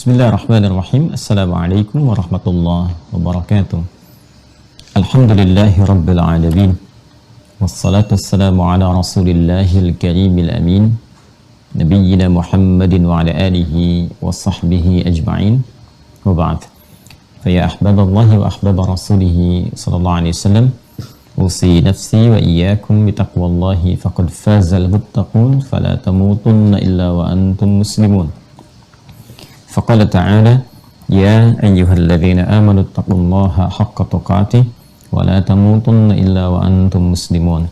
Bismillahirrahmanirrahim. Assalamualaikum warahmatullahi wabarakatuh. Alhamdulillahi rabbil alamin. Wassalatu wassalamu ala rasulillahil karimil amin. Nabiyyina Muhammadin wa ala alihi wa sahbihi ajma'in. Wa ba'd. Faya ahbaballahi wa ahbaba rasulihi sallallahu alaihi wasallam. Usi nafsi wa iyyakum bitaqwallahi faqad fazal muttaqun fala tamutunna illa wa antum muslimun. Faqala ta'ala ya ayyuhalladzina amanu taqullaha haqqa tuqatih wa la tamutunna illa wa antum muslimun.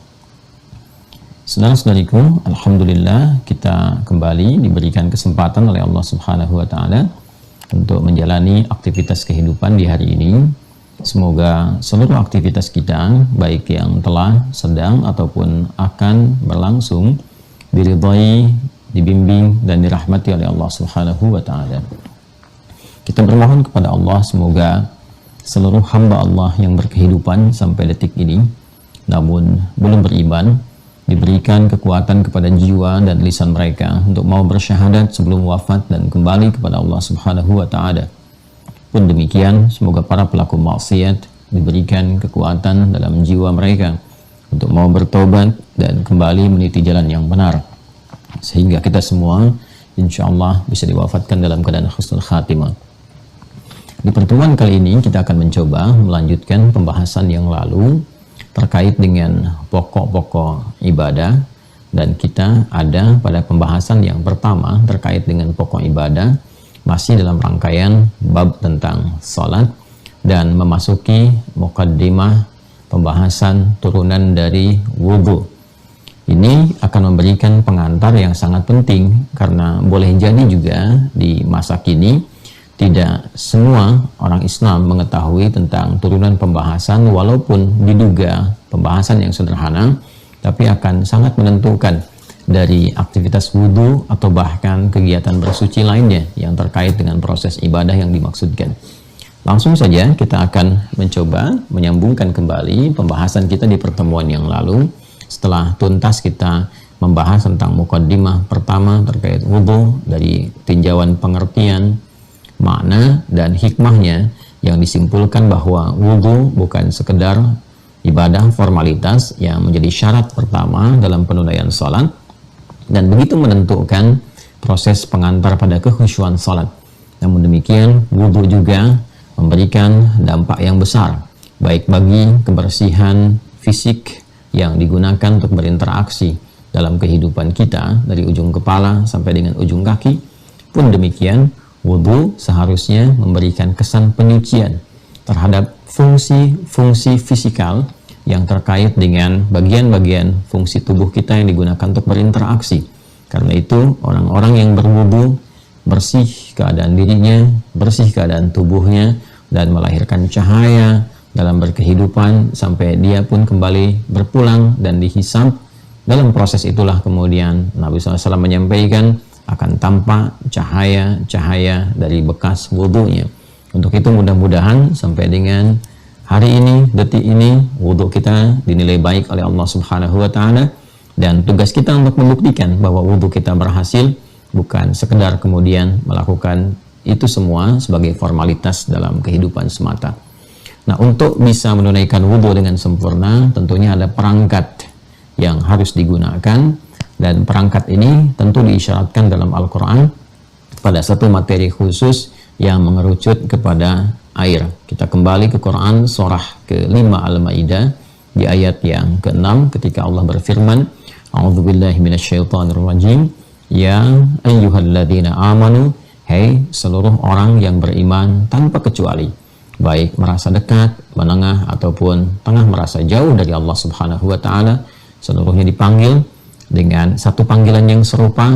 Saudara-saudariku, alhamdulillah kita kembali diberikan kesempatan oleh Allah Subhanahu wa taala untuk menjalani aktivitas kehidupan di hari ini. Semoga seluruh aktivitas kita, baik yang telah, sedang ataupun akan berlangsung, diridhai, dibimbing dan dirahmati oleh Allah Subhanahu wa taala. Kita bermohon kepada Allah semoga seluruh hamba Allah yang berkehidupan sampai detik ini namun belum beriman diberikan kekuatan kepada jiwa dan lisan mereka untuk mau bersyahadat sebelum wafat dan kembali kepada Allah Subhanahu wa taala. Pun demikian, semoga para pelaku maksiat diberikan kekuatan dalam jiwa mereka untuk mau bertobat dan kembali meniti jalan yang benar, sehingga kita semua insya Allah bisa diwafatkan dalam keadaan husnul khatimah. Di pertemuan kali ini kita akan mencoba melanjutkan pembahasan yang lalu terkait dengan pokok-pokok ibadah, dan kita ada pada pembahasan yang pertama terkait dengan pokok ibadah, masih dalam rangkaian bab tentang salat dan memasuki muqaddimah pembahasan turunan dari wudhu. Ini akan memberikan pengantar yang sangat penting karena boleh jadi juga di masa kini tidak semua orang Islam mengetahui tentang turunan pembahasan, walaupun diduga pembahasan yang sederhana tapi akan sangat menentukan dari aktivitas wudhu atau bahkan kegiatan bersuci lainnya yang terkait dengan proses ibadah yang dimaksudkan. Langsung saja kita akan mencoba menyambungkan kembali pembahasan kita di pertemuan yang lalu. Setelah tuntas kita membahas tentang muqaddimah pertama terkait wudhu dari tinjauan pengertian, makna dan hikmahnya, yang disimpulkan bahwa wudhu bukan sekedar ibadah formalitas yang menjadi syarat pertama dalam penunaian salat dan begitu menentukan proses pengantar pada kekhusyuan salat. Namun demikian, wudhu juga memberikan dampak yang besar baik bagi kebersihan fisik yang digunakan untuk berinteraksi dalam kehidupan kita dari ujung kepala sampai dengan ujung kaki. Pun demikian, wudhu seharusnya memberikan kesan penyucian terhadap fungsi-fungsi fisikal yang terkait dengan bagian-bagian fungsi tubuh kita yang digunakan untuk berinteraksi. Karena itu, orang-orang yang berwudhu bersih keadaan dirinya, bersih keadaan tubuhnya, dan melahirkan cahaya dalam berkehidupan sampai dia pun kembali berpulang dan dihisab. Dalam proses itulah kemudian Nabi SAW menyampaikan akan tampak cahaya-cahaya dari bekas wudhunya. Untuk itu mudah-mudahan sampai dengan hari ini, detik ini, wudhu kita dinilai baik oleh Allah Subhanahu wa taala, dan tugas kita untuk membuktikan bahwa wudhu kita berhasil, bukan sekedar kemudian melakukan itu semua sebagai formalitas dalam kehidupan semata. Nah, untuk bisa menunaikan wudhu dengan sempurna, tentunya ada perangkat yang harus digunakan, dan perangkat ini tentu diisyaratkan dalam Al-Quran pada satu materi khusus yang mengerucut kepada air. Kita kembali ke Quran surah ke-5 Al-Maidah di ayat yang ke-6 ketika Allah berfirman, A'udzubillahi minasyaitonirrajim, ya ayyuhalladzina amanu, hai seluruh orang yang beriman tanpa kecuali, baik merasa dekat, menengah ataupun tengah merasa jauh dari Allah Subhanahu wa taala, seluruhnya dipanggil dengan satu panggilan yang serupa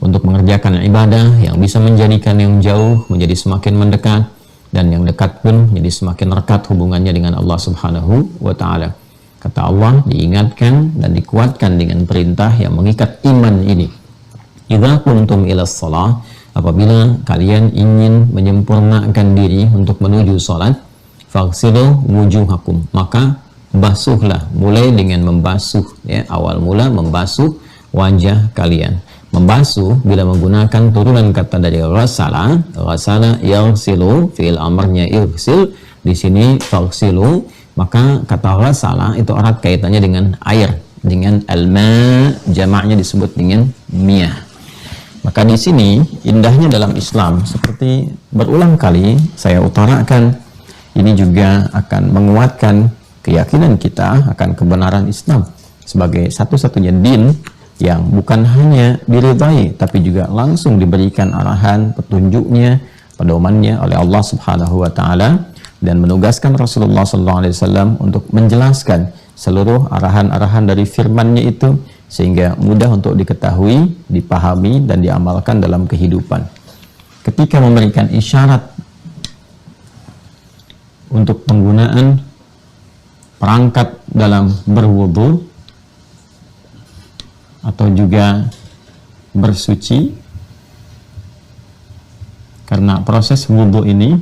untuk mengerjakan ibadah yang bisa menjadikan yang jauh menjadi semakin mendekat, dan yang dekat pun menjadi semakin rekat hubungannya dengan Allah Subhanahu wa taala. Kata Allah, diingatkan dan dikuatkan dengan perintah yang mengikat iman ini. Idza kuntum ilas shalah, apabila kalian ingin menyempurnakan diri untuk menuju salat, faghsilu wujuhakum, maka basuhlah, mulai dengan membasuh, ya, awal mula membasuh wajah kalian. membasuh bila menggunakan turunan kata dari ghasala. Ghasala yaghsilu, fi'il amarnya ighsil, di sini faghsilu, maka kata ghasala itu erat kaitannya dengan air, dengan alma, jamaknya disebut dengan miyah. Maka di sini indahnya dalam Islam, seperti berulang kali saya utarakan, ini juga akan menguatkan keyakinan kita akan kebenaran Islam sebagai satu-satunya din yang bukan hanya diridhai tapi juga langsung diberikan arahan, petunjuknya, pedomannya oleh Allah Subhanahu wa taala, dan menugaskan Rasulullah SAW untuk menjelaskan seluruh arahan-arahan dari firman-Nya itu sehingga mudah untuk diketahui, dipahami, dan diamalkan dalam kehidupan. Ketika memberikan isyarat untuk penggunaan perangkat dalam berwudu atau juga bersuci, karena proses wudu ini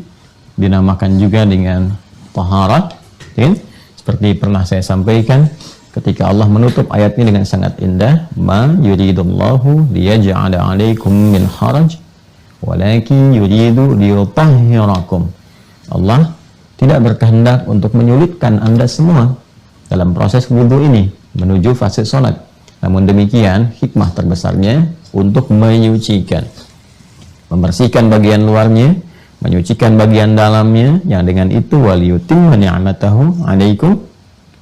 dinamakan juga dengan taharah, ya? Seperti pernah saya sampaikan, ketika Allah menutup ayat ini dengan sangat indah, ma yuridullahu liyaj'ala 'alaikum min haraj walakin yuridu liyutahhirakum. Allah tidak berkehendak untuk menyulitkan Anda semua dalam proses wudu ini menuju fase salat. Namun demikian, hikmah terbesarnya untuk menyucikan, membersihkan bagian luarnya, menyucikan bagian dalamnya, yang dengan itu waliyutimma ni'matahu 'alaikum,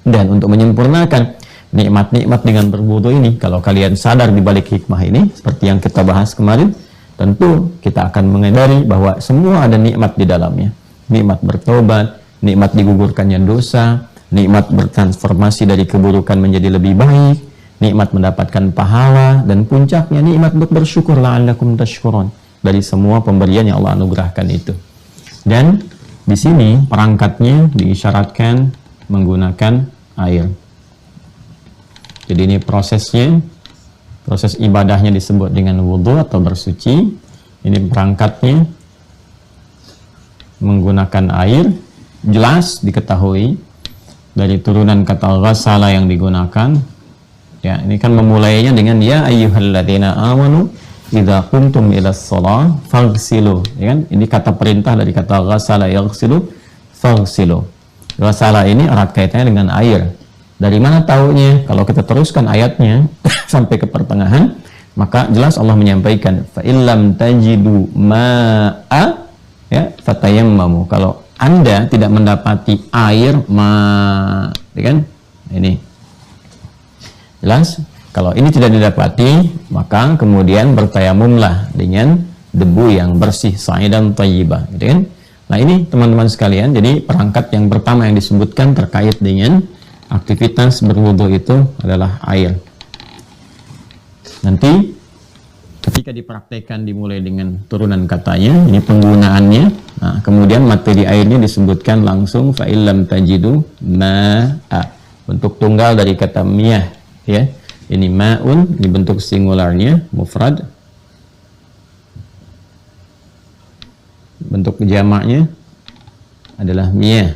dan untuk menyempurnakan nikmat-nikmat dengan berwudu ini. Kalau kalian sadar di balik hikmah ini, seperti yang kita bahas kemarin, tentu kita akan menyadari bahwa semua ada nikmat di dalamnya. Nikmat bertobat, nikmat digugurkannya dosa, nikmat bertransformasi dari keburukan menjadi lebih baik, nikmat mendapatkan pahala, dan puncaknya nikmat untuk bersyukur, la'allakum tashkurun, dari semua pemberian yang Allah anugerahkan itu. Dan di sini perangkatnya diisyaratkan menggunakan air. Jadi ini prosesnya, proses ibadahnya disebut dengan wudu atau bersuci. Ini perangkatnya menggunakan air. Jelas diketahui dari turunan kata ghasala yang digunakan. Ya, ini kan memulainya dengan ya ayyuhalladzina amanu idza qumtum ilas shalah faghsilu, ya kan? Ini kata perintah dari kata ghasala yaghsilu, faghsilu. Ghasala ini erat kaitannya dengan air. Dari mana taunya? Kalau kita teruskan ayatnya sampai ke pertengahan, maka jelas Allah menyampaikan fa illam tajidu ma'a, ya, fatayammamu. Kalau Anda tidak mendapati air, ya kan? Ini jelas. Kalau ini tidak didapati, maka kemudian bertayamumlah dengan debu yang bersih, sa'idan thayyibah, gitu kan? Nah, ini teman-teman sekalian, jadi perangkat yang pertama yang disebutkan terkait dengan aktivitas berwudu itu adalah air. Nanti ketika dipraktekkan dimulai dengan turunan katanya, ini penggunaannya. Nah, kemudian materi airnya disebutkan langsung fa illam tajidu ma'a, bentuk tunggal dari kata miyah, ya. Ini ma'un, ini bentuk singularnya, mufrad. Bentuk jamaknya adalah miyah.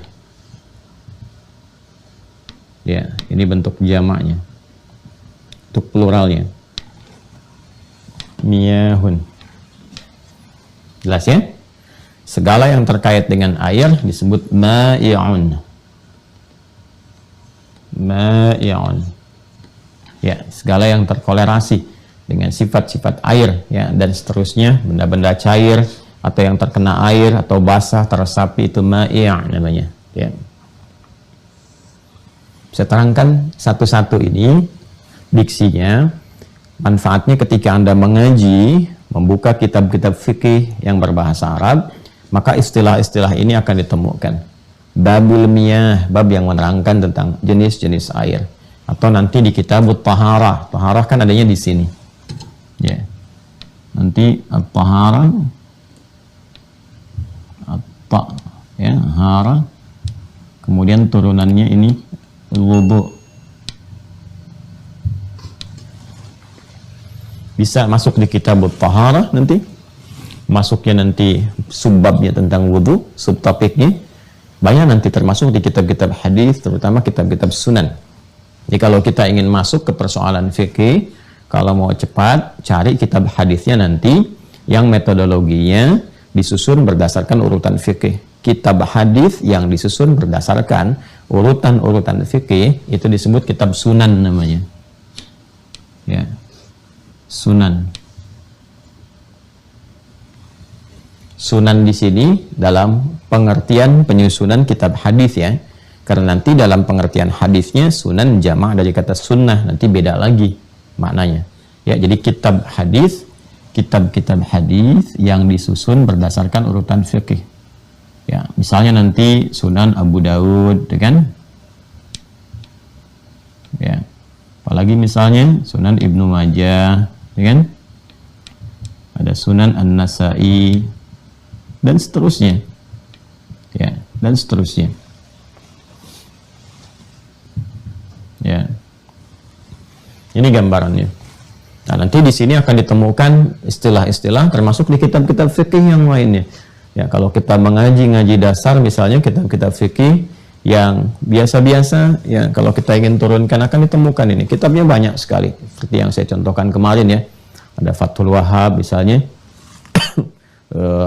Ya, ini bentuk jamaknya. Untuk pluralnya, miyahun. Jelas ya? Segala yang terkait dengan air disebut ma'i'un. Ma'i'un. Ya, segala yang terkolerasi dengan sifat-sifat air, ya, dan seterusnya, benda-benda cair atau yang terkena air atau basah teresapi, itu ma'i' namanya, ya. Saya terangkan satu-satu ini diksinya. Manfaatnya ketika Anda mengaji, membuka kitab-kitab fikih yang berbahasa Arab, maka istilah-istilah ini akan ditemukan. Babul miyah, bab yang menerangkan tentang jenis-jenis air. Atau nanti di kitab taharah. Taharah kan adanya di sini. Ya. Nanti at-taharah, ya, hara. Kemudian turunannya ini wudu. Bisa masuk di kitab taharah nanti. Masuknya nanti subbabnya tentang wudu, subtopiknya. Banyak nanti termasuk di kitab-kitab hadis, terutama kitab-kitab sunan. Jadi kalau kita ingin masuk ke persoalan fikih, kalau mau cepat, cari kitab hadisnya nanti yang metodologinya disusun berdasarkan urutan fikih. Kitab hadis yang disusun berdasarkan urutan-urutan fikih itu disebut kitab sunan namanya. Ya. Sunan. Sunan di sini dalam pengertian penyusunan kitab hadis ya. Karena nanti dalam pengertian hadisnya sunan jamak dari kata sunnah, nanti beda lagi maknanya. Ya, jadi kitab hadis, kitab-kitab hadis yang disusun berdasarkan urutan fikih. Ya, misalnya nanti Sunan Abu Daud, kan? Ya. Apalagi misalnya Sunan Ibnu Majah, kan? Ada Sunan An-Nasa'i dan seterusnya. Ya, dan seterusnya. Ya. Ini gambarannya. Nah, nanti di sini akan ditemukan istilah-istilah termasuk di kitab-kitab fikih yang lainnya. Ya, kalau kita ngaji dasar misalnya kitab-kitab fikih yang biasa-biasa, ya kalau kita ingin turunkan akan ditemukan ini. Kitabnya banyak sekali. Seperti yang saya contohkan kemarin ya. Ada Fathul Wahhab misalnya.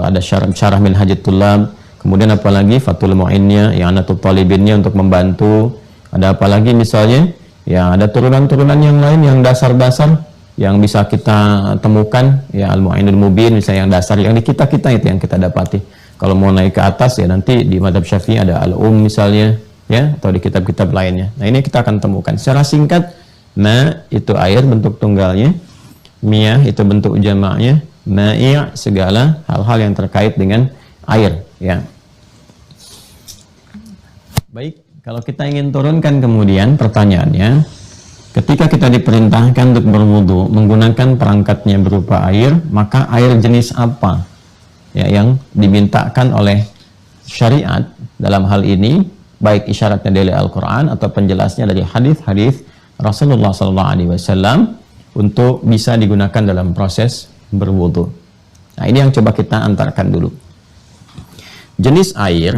Ada syarah Minhajut Thullab. Kemudian apalagi Fathul Mu'innya, yang Anatul Talibinnya untuk membantu. Ada apalagi misalnya, ya ada turunan-turunan yang lain yang dasar-dasar yang bisa kita temukan, ya Al-Mu'inul Mubin misalnya yang dasar, yang di kita-kita itu yang kita dapati. Kalau mau naik ke atas ya nanti di Madzhab Syafi'i ada misalnya, ya, atau di kitab-kitab lainnya. Nah, ini kita akan temukan secara singkat. Ma itu air bentuk tunggalnya, miyah itu bentuk jamaknya, ma'i' segala hal-hal yang terkait dengan air, ya. Baik, kalau kita ingin turunkan kemudian pertanyaannya, ketika kita diperintahkan untuk berwudu menggunakan perangkatnya berupa air, maka air jenis apa ya yang dimintakan oleh syariat dalam hal ini, baik isyaratnya dari Al-Quran atau penjelasnya dari hadis-hadis Rasulullah SAW untuk bisa digunakan dalam proses berwudu. Nah, ini yang coba kita antarkan dulu. Jenis air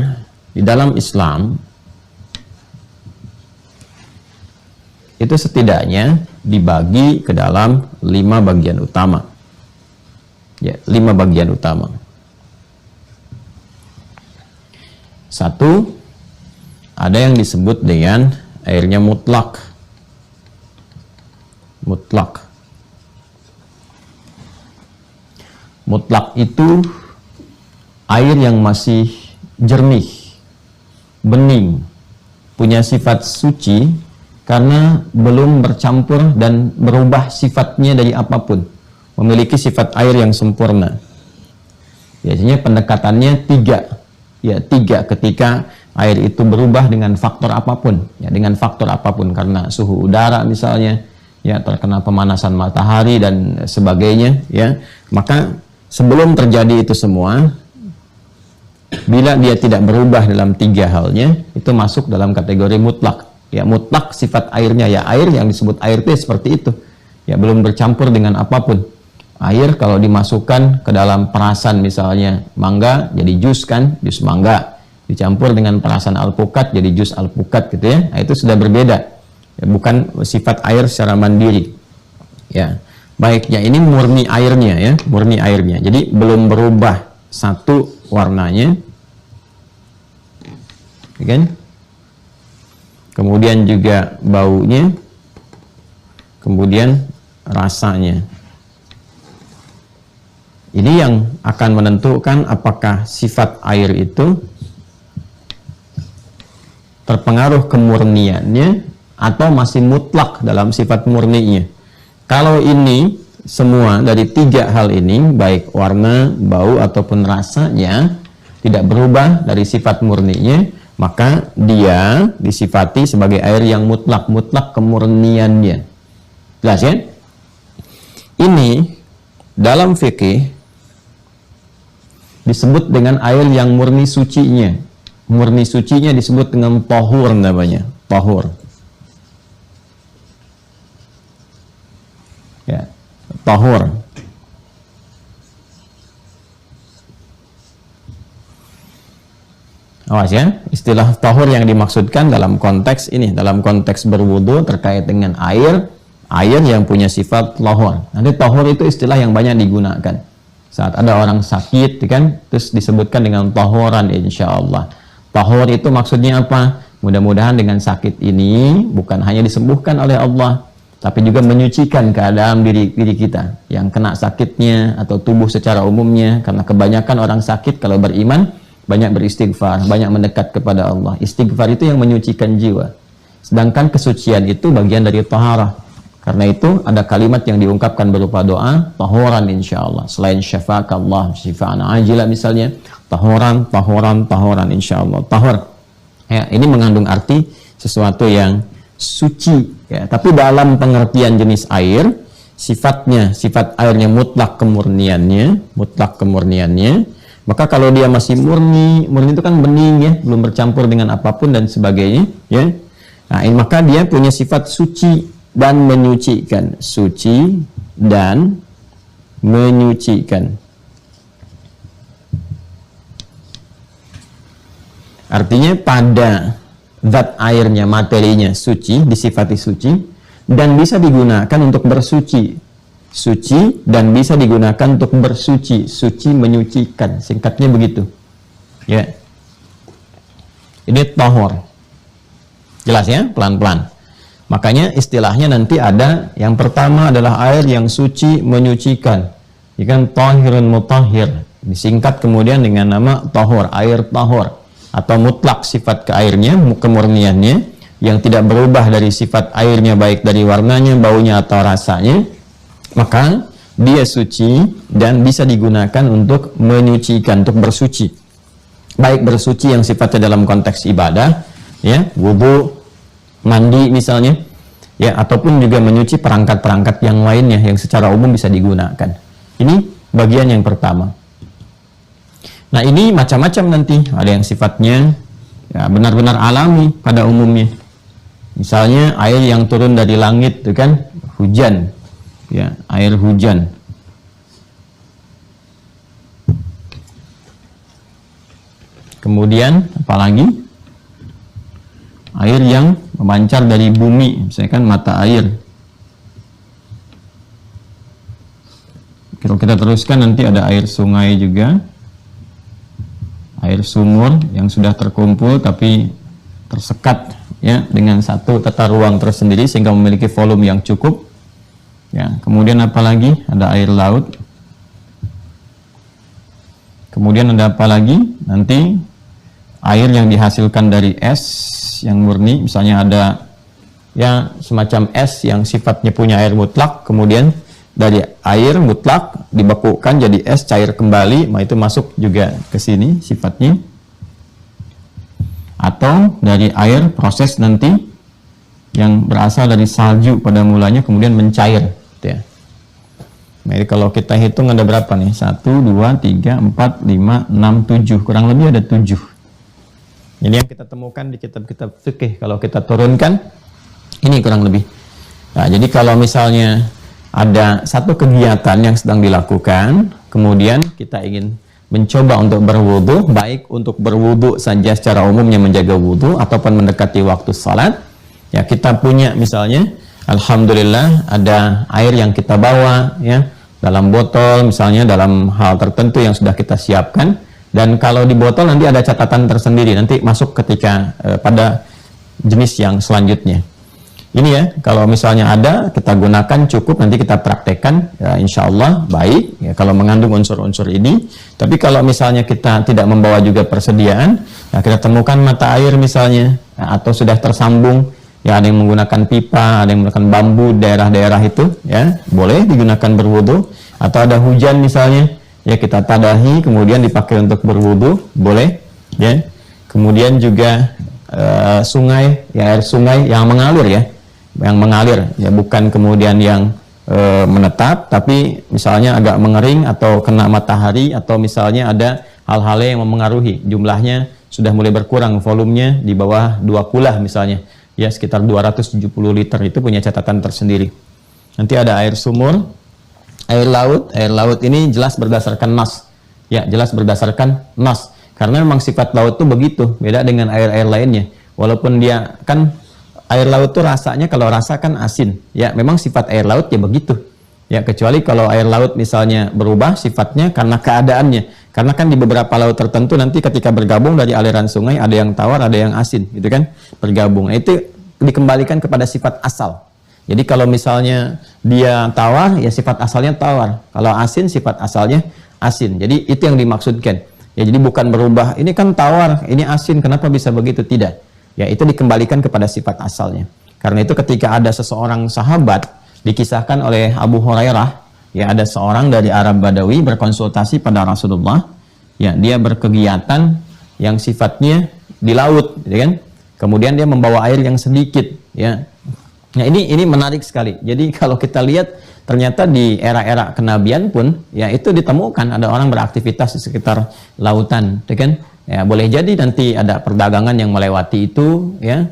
di dalam Islam itu setidaknya dibagi ke dalam 5 bagian utama. Ya, 5 bagian utama. 1, ada yang disebut dengan airnya mutlak. Mutlak. Mutlak itu air yang masih jernih, bening, punya sifat suci, karena belum bercampur dan berubah sifatnya dari apapun, memiliki sifat air yang sempurna. Biasanya pendekatannya 3, ya 3 ketika air itu berubah dengan faktor apapun, ya dengan faktor apapun, karena suhu udara misalnya, ya terkena pemanasan matahari dan sebagainya, ya maka sebelum terjadi itu semua, bila dia tidak berubah dalam 3 halnya, itu masuk dalam kategori mutlak. Ya, mutlak sifat airnya, ya air yang disebut air itu seperti itu. Ya, belum bercampur dengan apapun. Air kalau dimasukkan ke dalam perasan misalnya mangga jadi jus kan, jus mangga. Dicampur dengan perasan alpukat jadi jus alpukat gitu ya. Nah, itu sudah berbeda. Ya, bukan sifat air secara mandiri. Ya. Baik, ya ini murni airnya ya, murni airnya. Jadi belum berubah satu warnanya. Ya kan? Kemudian juga baunya, kemudian rasanya. Ini yang akan menentukan apakah sifat air itu terpengaruh kemurniannya atau masih mutlak dalam sifat murninya. Kalau ini semua dari 3 hal ini, baik warna, bau ataupun rasanya tidak berubah dari sifat murninya, maka dia disifati sebagai air yang mutlak, mutlak kemurniannya. Jelas ya? Ini dalam fikih disebut dengan air yang murni sucinya. Murni sucinya disebut dengan tahur namanya, tahur. Ya, tahur. Awas ya, istilah tahur yang dimaksudkan dalam konteks ini, dalam konteks berwudu terkait dengan air air yang punya sifat tahur. Nanti tahur itu istilah yang banyak digunakan saat ada orang sakit, kan, terus disebutkan dengan tahuran, insya Allah. Tahur itu maksudnya apa? Mudah-mudahan dengan sakit ini bukan hanya disembuhkan oleh Allah, tapi juga menyucikan keadaan diri kita yang kena sakitnya atau tubuh secara umumnya. Karena kebanyakan orang sakit kalau beriman banyak beristighfar, banyak mendekat kepada Allah. Istighfar itu yang menyucikan jiwa. Sedangkan kesucian itu bagian dari taharah. Karena itu ada kalimat yang diungkapkan berupa doa tahuran, insyaallah. Selain syafaakallah, syifaan ajilah misalnya, tahuran, insyaallah. Tahur, ya, ini mengandung arti sesuatu yang suci, ya. Tapi dalam pengertian jenis air, sifatnya, sifat airnya mutlak kemurniannya, maka kalau dia masih murni itu kan bening, ya, belum bercampur dengan apapun dan sebagainya, ya. Nah, maka dia punya sifat suci dan menyucikan, suci dan menyucikan. Artinya pada zat airnya, materinya suci, disifati suci dan bisa digunakan untuk bersuci. Suci dan bisa digunakan untuk bersuci, suci menyucikan, singkatnya begitu. Ya. Ini tahur. Jelas ya, pelan-pelan. Makanya istilahnya nanti ada yang pertama adalah air yang suci menyucikan. Ikan tahirun mutahhir. Disingkat kemudian dengan nama tahur, air tahur. Atau mutlak sifat ke airnya, kemurniannya, yang tidak berubah dari sifat airnya baik dari warnanya, baunya atau rasanya. Maka dia suci dan bisa digunakan untuk menyucikan, untuk bersuci. Baik bersuci yang sifatnya dalam konteks ibadah, ya, wudu, mandi misalnya, ya, ataupun juga menyuci perangkat-perangkat yang lainnya yang secara umum bisa digunakan. Ini bagian yang pertama. Nah, ini macam-macam nanti. Ada yang sifatnya ya, benar-benar alami pada umumnya. Misalnya air yang turun dari langit, itu kan hujan, ya, air hujan. Kemudian apalagi? Air yang memancar dari bumi, misalnya kan mata air. Kalau kita teruskan nanti ada air sungai juga, air sumur yang sudah terkumpul tapi tersekat, ya, dengan satu tata ruang tersendiri sehingga memiliki volume yang cukup. Ya, kemudian apalagi? Ada air laut. Kemudian ada apa lagi? Nanti air yang dihasilkan dari es yang murni, misalnya ada ya semacam es yang sifatnya punya air mutlak, kemudian dari air mutlak dibekukan jadi es cair kembali, itu masuk juga ke sini sifatnya. Atau dari air proses nanti yang berasal dari salju pada mulanya kemudian mencair, ya. Jadi kalau kita hitung ada berapa nih? 1, 2, 3, 4, 5, 6, 7, kurang lebih ada 7. Ini yang kita temukan di kitab-kitab fikih. Kalau kita turunkan, ini kurang lebih. Nah, jadi kalau misalnya ada satu kegiatan yang sedang dilakukan, kemudian kita ingin mencoba untuk berwudu, baik untuk berwudu saja secara umumnya menjaga wudu, ataupun mendekati waktu salat, ya kita punya misalnya, alhamdulillah ada air yang kita bawa, ya, dalam botol misalnya, dalam hal tertentu yang sudah kita siapkan. Dan kalau di botol nanti ada catatan tersendiri, nanti masuk ketika pada jenis yang selanjutnya. Ini ya, kalau misalnya ada, kita gunakan cukup, nanti kita praktekkan, ya, insya Allah baik, ya, kalau mengandung unsur-unsur ini. Tapi kalau misalnya kita tidak membawa juga persediaan, ya, kita temukan mata air misalnya, ya, atau sudah tersambung, ya, ada yang menggunakan pipa, ada yang menggunakan bambu, daerah-daerah itu, ya, boleh digunakan berwudu. Atau ada hujan misalnya, ya, kita tadahi kemudian dipakai untuk berwudu, boleh, ya. Kemudian juga sungai, ya, air sungai yang mengalir, ya, bukan kemudian yang menetap, tapi misalnya agak mengering atau kena matahari, atau misalnya ada hal-hal yang mempengaruhi, jumlahnya sudah mulai berkurang, volumenya di bawah 2 kulah misalnya, ya, sekitar 270 liter, itu punya catatan tersendiri. Nanti ada air sumur, air laut ini jelas berdasarkan nas, ya, jelas berdasarkan nas, karena memang sifat laut itu begitu, beda dengan air-air lainnya. Walaupun dia kan air laut tuh rasanya, kalau rasa kan asin. Ya, memang sifat air laut ya begitu. Ya, kecuali kalau air laut misalnya berubah sifatnya karena keadaannya. Karena kan di beberapa laut tertentu nanti ketika bergabung dari aliran sungai ada yang tawar, ada yang asin, gitu kan? Bergabung. Nah, itu dikembalikan kepada sifat asal. Jadi kalau misalnya dia tawar, ya sifat asalnya tawar. Kalau asin, sifat asalnya asin. Jadi itu yang dimaksudkan. Ya, jadi bukan berubah. Ini kan tawar, ini asin, kenapa bisa begitu? Tidak. Ya, itu dikembalikan kepada sifat asalnya. Karena itu ketika ada seseorang sahabat, dikisahkan oleh Abu Hurairah, ya ada seorang dari Arab Badawi berkonsultasi pada Rasulullah. Ya, dia berkegiatan yang sifatnya di laut, ya kan? Kemudian dia membawa air yang sedikit, ya. Nah, ini menarik sekali. Jadi kalau kita lihat ternyata di era-era kenabian pun ya itu ditemukan ada orang beraktivitas di sekitar lautan, ya kan? Ya, boleh jadi nanti ada perdagangan yang melewati itu, ya.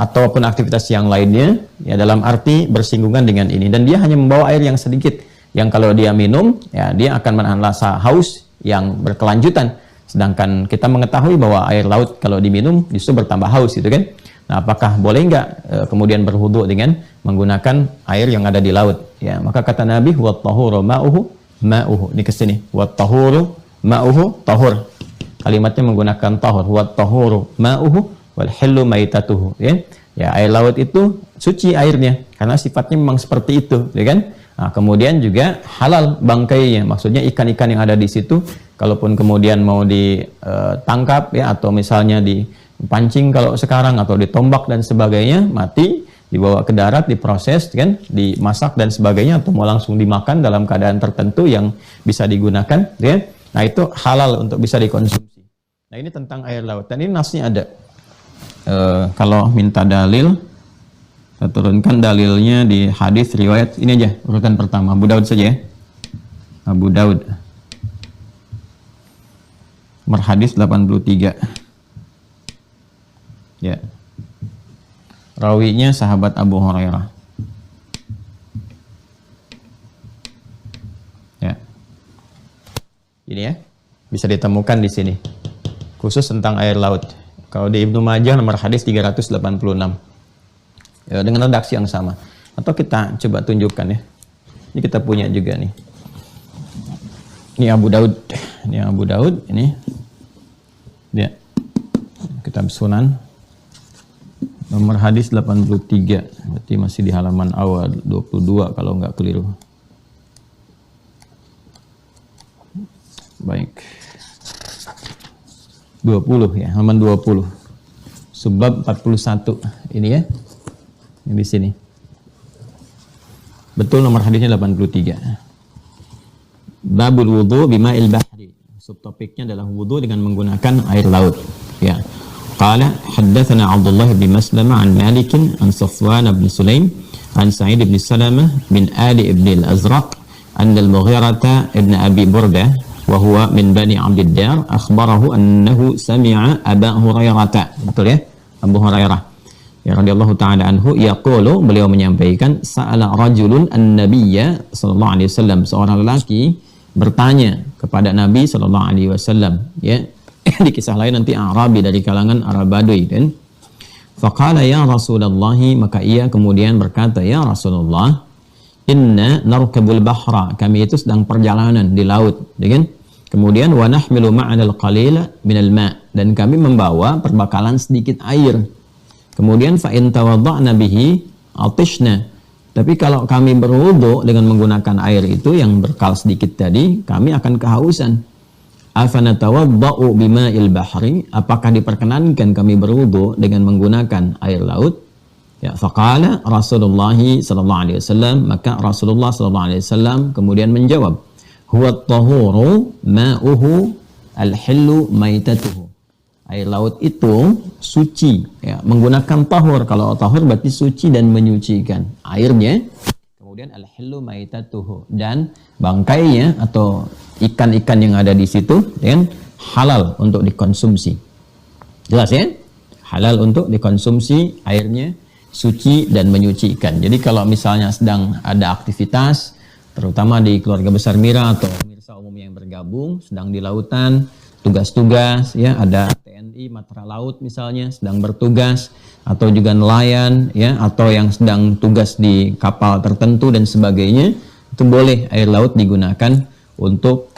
Ataupun aktivitas yang lainnya, ya dalam arti bersinggungan dengan ini, dan dia hanya membawa air yang sedikit yang kalau dia minum ya dia akan menahan rasa haus yang berkelanjutan, sedangkan kita mengetahui bahwa air laut kalau diminum justru bertambah haus, gitu kan. Nah, apakah boleh nggak kemudian berwudu dengan menggunakan air yang ada di laut? Ya, maka kata Nabi, wat tahuru ma'uhu, ini ke sini, wat tahuru ma'uhu, tahur, kalimatnya menggunakan tahur, wat tahuru ma'uhu wal hillu maitatuhu, ya. Ya, air laut itu suci airnya karena sifatnya memang seperti itu, ya kan? Nah, kemudian juga halal bangkainya, maksudnya ikan-ikan yang ada di situ kalaupun kemudian mau ditangkap ya atau misalnya dipancing kalau sekarang atau ditombak dan sebagainya, mati, dibawa ke darat, diproses kan, dimasak dan sebagainya, atau mau langsung dimakan dalam keadaan tertentu yang bisa digunakan, ya. Nah, itu halal untuk bisa dikonsumsi. Nah, ini tentang air laut dan ini nasnya ada. Kalau minta dalil, kita turunkan dalilnya di hadis riwayat ini aja, urutan pertama Abu Daud saja ya. Abu Daud nomor hadis 83, ya, rawinya sahabat Abu Hurairah, ya. Ini ya bisa ditemukan di sini khusus tentang air laut. Kalau di Ibnu Majah nomor hadis 386, ya, dengan redaksi yang sama. Atau kita coba tunjukkan ya. Ini kita punya juga nih. Ini Abu Daud. Ini Abu Daud. Ini dia. Kitab Sunan. Nomor hadis 83. Berarti masih di halaman awal 22 kalau nggak keliru. Baik. 20 ya, halaman 20. Subbab 41. Ini ya. Ini di sini. Betul, nomor hadisnya 83. Babul wudu bima'il bahri. Subtopiknya adalah wudu dengan menggunakan air laut. Ya. Qala haddatsana Abdullah bin Maslamah an Malik an Safwan bin Sulaim an Sa'id bin Salamah bin Ali ibn al-Azraq an al-Mughirah ibn Abi Burdah wa huwa min Bani Abdiddar akhbarahu annahu sami'a Aba Hurairah. Betul ya? Abu Hurairah ya radhiyallahu taala anhu yaqulu, beliau menyampaikan, sa'ala rajulun an-nabiyya sallallahu alaihi wasallam, seorang lelaki bertanya kepada Nabi sallallahu alaihi wasallam, ya. Di kisah lain nanti Arabi dari kalangan Arab Badui kan. Faqala ya Rasulullah, maka ia kemudian berkata, ya Rasulullah, inna narkabul bahra, kami itu sedang perjalanan di laut, ya kan? Kemudian wa nahmilu ma'ana al-qalila minal ma', dan kami membawa perbekalan sedikit air. Kemudian fa in tawadda'na bihi atishna, tapi kalau kami berwudu dengan menggunakan air itu yang bekal sedikit tadi, kami akan kehausan. Afana tawadda'u bima'il bahri, apakah diperkenankan kami berwudu dengan menggunakan air laut? Ya, faqala Rasulullah sallallahu alaihi wasallam, maka Rasulullah sallallahu alaihi wasallam kemudian menjawab, huwa at-tahuru ma'uhu al-hillu maitatuhu. Air laut itu suci, ya, menggunakan tahur. Kalau tahur berarti suci dan menyucikan airnya. Kemudian al-hillu maitatuhu, dan bangkainya atau ikan-ikan yang ada di situ dan halal untuk dikonsumsi. Jelas ya? Halal untuk dikonsumsi, airnya suci dan menyucikan. Jadi kalau misalnya sedang ada aktivitas, terutama di keluarga besar Mira atau pemirsa umum yang bergabung sedang di lautan, tugas-tugas ya, ada TNI TNI Matra Laut misalnya sedang bertugas, atau juga nelayan ya, atau yang sedang tugas di kapal tertentu dan sebagainya, itu boleh air laut digunakan untuk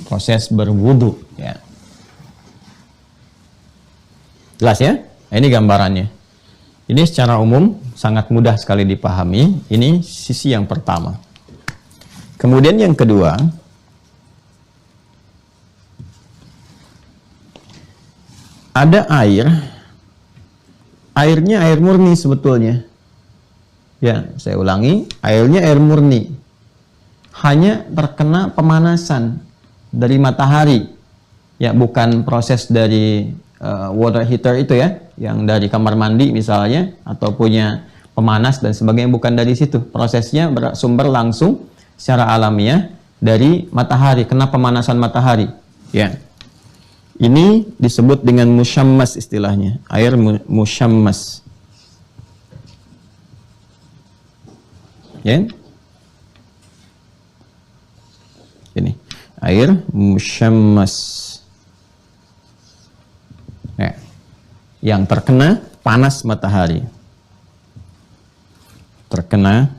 proses berwudu ya. Jelas ya? Ini gambarannya. Ini secara umum sangat mudah sekali dipahami. Ini sisi yang pertama. Kemudian yang kedua, ada airnya air murni sebetulnya. Ya, saya ulangi, airnya air murni. Hanya terkena pemanasan dari matahari. Ya, bukan proses dari water heater itu ya, yang dari kamar mandi misalnya, atau punya pemanas dan sebagainya, bukan dari situ. Prosesnya bersumber langsung secara alamiah dari matahari, kena pemanasan matahari. Ya. Ini disebut dengan musyammas istilahnya, air musyammas. Ya. Ini air musyammas. Ya. Yang terkena panas matahari, terkena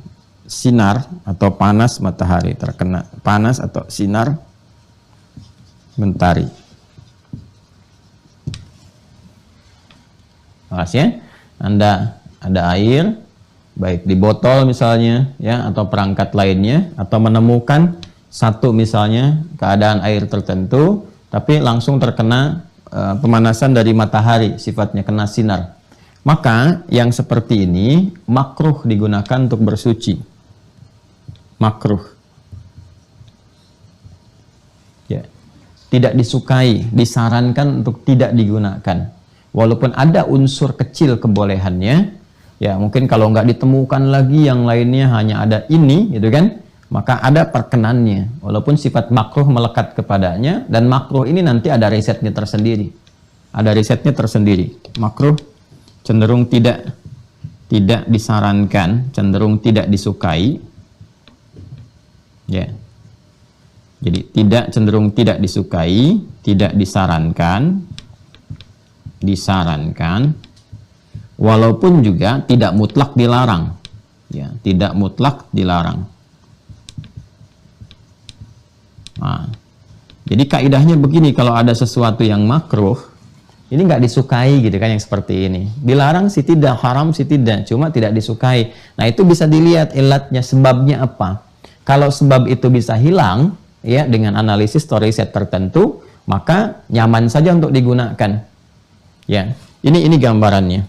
sinar atau panas matahari, terkena panas atau sinar mentari. Jelas ya? Anda ada air, baik di botol misalnya ya, atau perangkat lainnya, atau menemukan satu misalnya keadaan air tertentu, tapi langsung terkena pemanasan dari matahari, sifatnya kena sinar. Maka yang seperti ini makruh digunakan untuk bersuci. Makruh. Ya. Tidak disukai, disarankan untuk tidak digunakan. Walaupun ada unsur kecil kebolehannya, ya mungkin kalau nggak ditemukan lagi yang lainnya hanya ada ini, gitu kan? Maka ada perkenannya, walaupun sifat makruh melekat kepadanya, dan makruh ini nanti ada risetnya tersendiri. Ada risetnya tersendiri. Makruh cenderung tidak disarankan, cenderung tidak disukai. Ya. Jadi cenderung tidak disukai, tidak disarankan, walaupun juga tidak mutlak dilarang. Ya, tidak mutlak dilarang. Nah, jadi kaidahnya begini, kalau ada sesuatu yang makruh, ini nggak disukai gitu kan, yang seperti ini. Dilarang sih tidak, haram sih tidak, cuma tidak disukai. Nah itu bisa dilihat ilatnya, sebabnya apa. Kalau sebab itu bisa hilang, ya dengan analisis atau riset tertentu, maka nyaman saja untuk digunakan. Ya, ini gambarannya.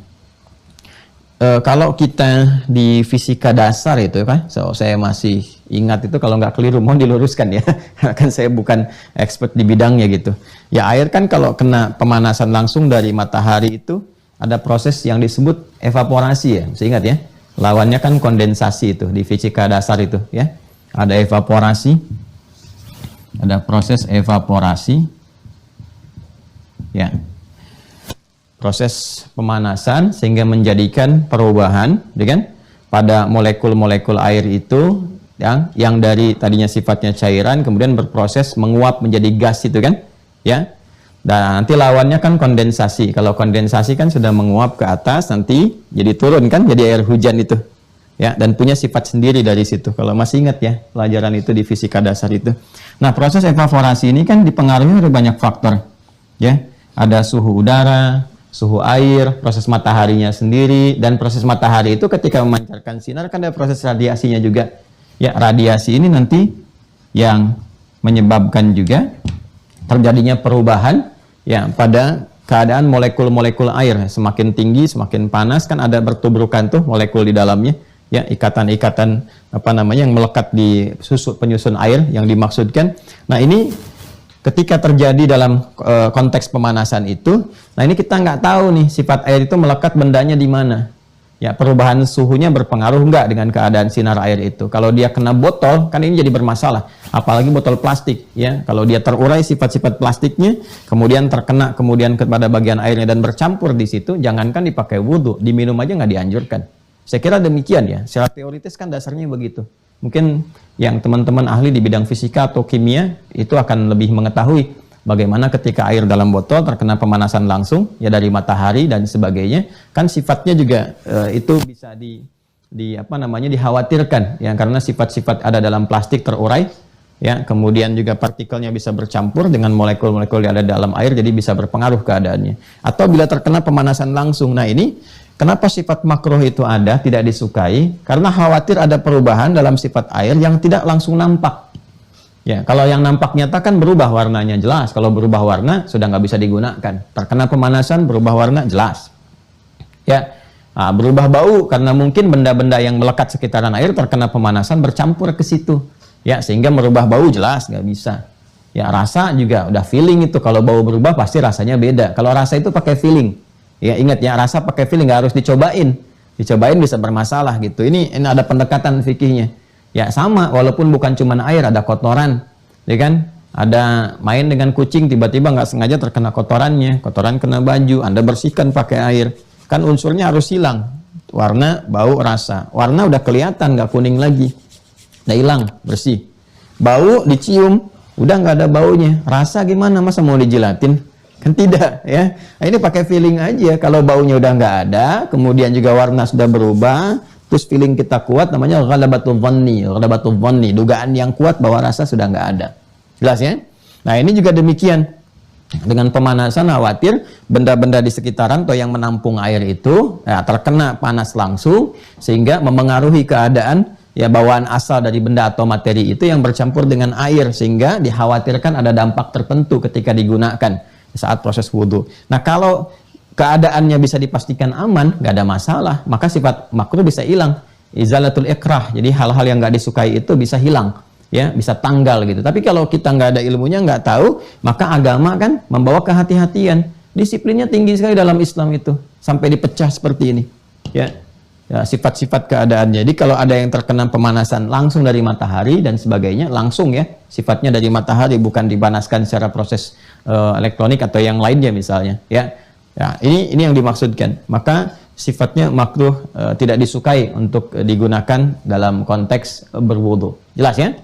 Kalau kita di fisika dasar itu kan, saya masih ingat itu, kalau nggak keliru mohon diluruskan ya, kan saya bukan expert di bidangnya gitu. Ya air kan kalau kena pemanasan langsung dari matahari itu ada proses yang disebut evaporasi ya, saya ingat ya. Lawannya kan kondensasi itu di fisika dasar itu ya. Ada evaporasi, ada proses evaporasi, ya. Proses pemanasan sehingga menjadikan perubahan, kan, pada molekul-molekul air itu yang dari tadinya sifatnya cairan kemudian berproses menguap menjadi gas itu kan, ya. Dan nanti lawannya kan kondensasi. Kalau kondensasi kan sudah menguap ke atas, nanti jadi turun kan, jadi air hujan itu. Ya, dan punya sifat sendiri dari situ. Kalau masih ingat ya, pelajaran itu di fisika dasar itu. Nah, proses evaporasi ini kan dipengaruhi oleh banyak faktor. Ya, ada suhu udara, suhu air, proses mataharinya sendiri, dan proses matahari itu ketika memancarkan sinar kan ada proses radiasinya juga. Ya, radiasi ini nanti yang menyebabkan juga terjadinya perubahan ya pada keadaan molekul-molekul air. Semakin tinggi, semakin panas kan ada bertubrukan tuh molekul di dalamnya. Ya, ikatan-ikatan apa namanya yang melekat di penyusun air yang dimaksudkan. Nah, ini ketika terjadi dalam konteks pemanasan itu, nah ini kita nggak tahu nih sifat air itu melekat bendanya di mana. Ya, perubahan suhunya berpengaruh nggak dengan keadaan sinar air itu. Kalau dia kena botol, kan ini jadi bermasalah. Apalagi botol plastik, ya. Kalau dia terurai sifat-sifat plastiknya, kemudian terkena kemudian kepada bagian airnya dan bercampur di situ, jangankan dipakai wudhu, diminum aja nggak dianjurkan. Saya kira demikian ya. Secara teoritis kan dasarnya begitu. Mungkin yang teman-teman ahli di bidang fisika atau kimia itu akan lebih mengetahui Bagaimana ketika air dalam botol terkena pemanasan langsung ya dari matahari dan sebagainya, kan sifatnya juga itu bisa dikhawatirkan ya, karena sifat-sifat ada dalam plastik terurai ya, kemudian juga partikelnya bisa bercampur dengan molekul-molekul yang ada dalam air, jadi bisa berpengaruh keadaannya. Atau bila terkena pemanasan langsung. Nah ini kenapa sifat makruh itu ada, tidak disukai? Karena khawatir ada perubahan dalam sifat air yang tidak langsung nampak. Ya, kalau yang nampak nyata kan berubah warnanya jelas. Kalau berubah warna sudah nggak bisa digunakan. Terkena pemanasan berubah warna jelas. Ya, berubah bau karena mungkin benda-benda yang melekat sekitaran air terkena pemanasan bercampur ke situ. Ya, sehingga merubah bau jelas nggak bisa. Ya, rasa juga udah feeling itu. Kalau bau berubah pasti rasanya beda. Kalau rasa itu pakai feeling. Ya, ingat ya, rasa pakai feeling, nggak harus dicobain. Dicobain bisa bermasalah gitu. Ini ada pendekatan fikihnya. Ya sama, walaupun bukan cuma air, ada kotoran, ya kan? Ada main dengan kucing, tiba-tiba nggak sengaja terkena kotorannya, kotoran kena baju, Anda bersihkan pakai air, kan unsurnya harus hilang, warna, bau, rasa. Warna udah kelihatan, nggak kuning lagi, udah hilang, bersih. Bau dicium, udah nggak ada baunya. Rasa gimana? Masa mau dijilatin? Kan tidak, ya. Nah, ini pakai feeling aja. Kalau baunya udah nggak ada, kemudian juga warna sudah berubah, terus feeling kita kuat, namanya ghalabatul dhanni, dugaan yang kuat bahwa rasa sudah nggak ada. Jelas ya? Nah ini juga demikian. Dengan pemanasan khawatir benda-benda di sekitaran atau yang menampung air itu ya, terkena panas langsung, sehingga memengaruhi keadaan ya, bawaan asal dari benda atau materi itu yang bercampur dengan air, sehingga dikhawatirkan ada dampak tertentu ketika digunakan saat proses wudhu. Nah kalau keadaannya bisa dipastikan aman, nggak ada masalah, maka sifat makruh bisa hilang. Izalatul ikrah, jadi hal-hal yang nggak disukai itu bisa hilang, ya, bisa tanggal gitu. Tapi kalau kita nggak ada ilmunya, nggak tahu, maka agama kan membawa kehati-hatian. Disiplinnya tinggi sekali dalam Islam itu, sampai dipecah seperti ini. Ya, sifat-sifat keadaannya. Jadi kalau ada yang terkena pemanasan langsung dari matahari dan sebagainya, langsung ya, sifatnya dari matahari, bukan dipanaskan secara proses elektronik atau yang lainnya misalnya, ya. Ya, ini yang dimaksudkan. Maka sifatnya makruh, tidak disukai untuk digunakan dalam konteks berwudu. Jelas ya?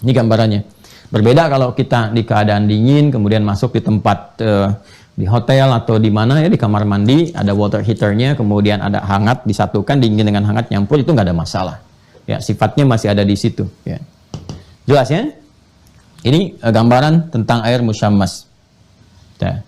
Ini gambarannya. Berbeda kalau kita di keadaan dingin, kemudian masuk di tempat di hotel atau di mana ya, di kamar mandi, ada water heaternya, kemudian ada hangat disatukan, dingin dengan hangat nyampur, itu nggak ada masalah. Ya, sifatnya masih ada di situ. Ya. Jelas ya? Ini gambaran tentang air musyammas. Ya.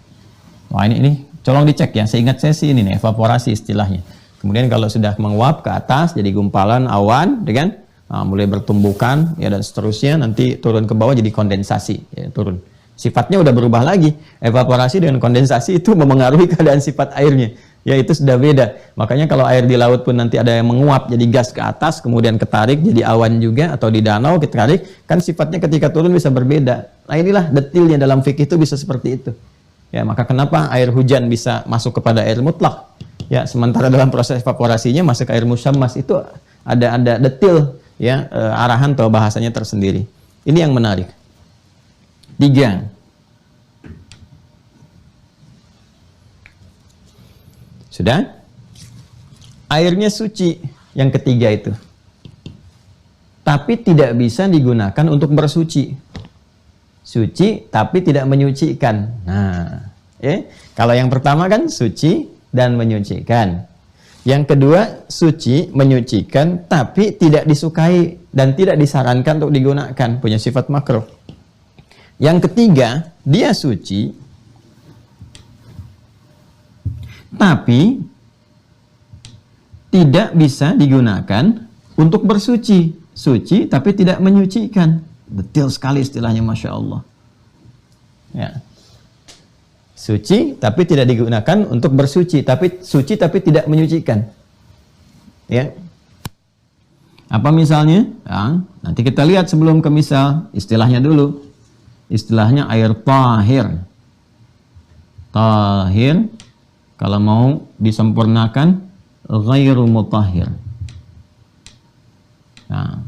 Wah ini colong dicek ya, seingat saya sih ini nih, evaporasi istilahnya. Kemudian kalau sudah menguap ke atas jadi gumpalan awan, kan? Mulai bertumbukan ya dan seterusnya, nanti turun ke bawah jadi kondensasi, ya, turun. Sifatnya udah berubah lagi. Evaporasi dengan kondensasi itu memengaruhi keadaan sifat airnya. Ya itu sudah beda. Makanya kalau air di laut pun nanti ada yang menguap jadi gas ke atas, kemudian ketarik jadi awan juga, atau di danau ketarik, kan sifatnya ketika turun bisa berbeda. Nah inilah detailnya dalam fikih itu bisa seperti itu. Ya, maka kenapa air hujan bisa masuk kepada air mutlak? Ya, sementara dalam proses evaporasinya masuk ke air musyammas, itu ada detail ya, arahan atau bahasanya tersendiri. Ini yang menarik. 3. Sudah? Airnya suci, yang ketiga itu. Tapi tidak bisa digunakan untuk bersuci. Suci tapi tidak menyucikan. Nah, kalau yang pertama kan suci dan menyucikan. Yang kedua suci, menyucikan tapi tidak disukai dan tidak disarankan untuk digunakan, punya sifat makruh. Yang ketiga, dia suci tapi tidak bisa digunakan untuk bersuci. Suci tapi tidak menyucikan. Detail sekali istilahnya, Masya Allah. Ya. Suci tapi tidak digunakan untuk bersuci, tapi suci tapi tidak menyucikan. Ya. Apa misalnya? Ya, nanti kita lihat sebelum ke misal, istilahnya dulu. Istilahnya air tahir. Tahir, kalau mau disempurnakan, ghairu mutahhir. Nah,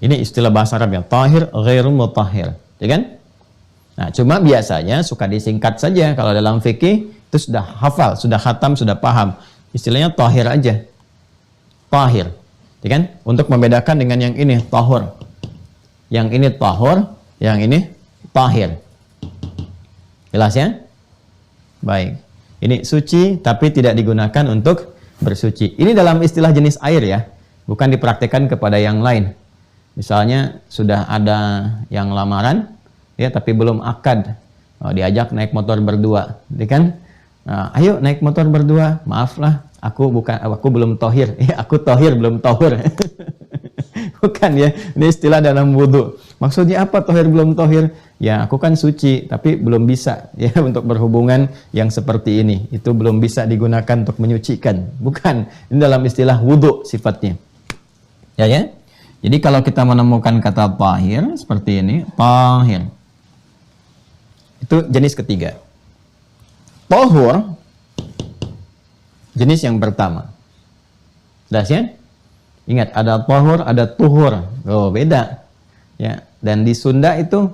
ini istilah bahasa Arab ya, tahir ghairu mutahhir, ya kan? Nah, cuma biasanya suka disingkat saja. Kalau dalam fikih itu sudah hafal, sudah khatam, sudah paham. Istilahnya tahir aja. Tahir, ya kan? Untuk membedakan dengan yang ini tahur. Yang ini tahur, Yang ini tahir. Jelas ya? Baik. Ini suci tapi tidak digunakan untuk bersuci. Ini dalam istilah jenis air ya, bukan dipraktekkan kepada yang lain. Misalnya sudah ada yang lamaran ya tapi belum akad. Diajak naik motor berdua, ya kan? Nah, ayo naik motor berdua. Maaflah, aku belum tohir. Ya, aku tohir belum tohur. Bukan ya, ini istilah dalam wudhu. Maksudnya apa tohir belum tohir? Ya aku kan suci, tapi belum bisa ya untuk berhubungan yang seperti ini. Itu belum bisa digunakan untuk menyucikan. Bukan, ini dalam istilah wudhu sifatnya. Ya ya. Jadi kalau kita menemukan kata tahir seperti ini, tahir. Itu jenis ketiga. Tohur, jenis yang pertama. Jelas ya? Ingat, ada tohur, ada tuhur. Oh, beda. Ya, dan di Sunda itu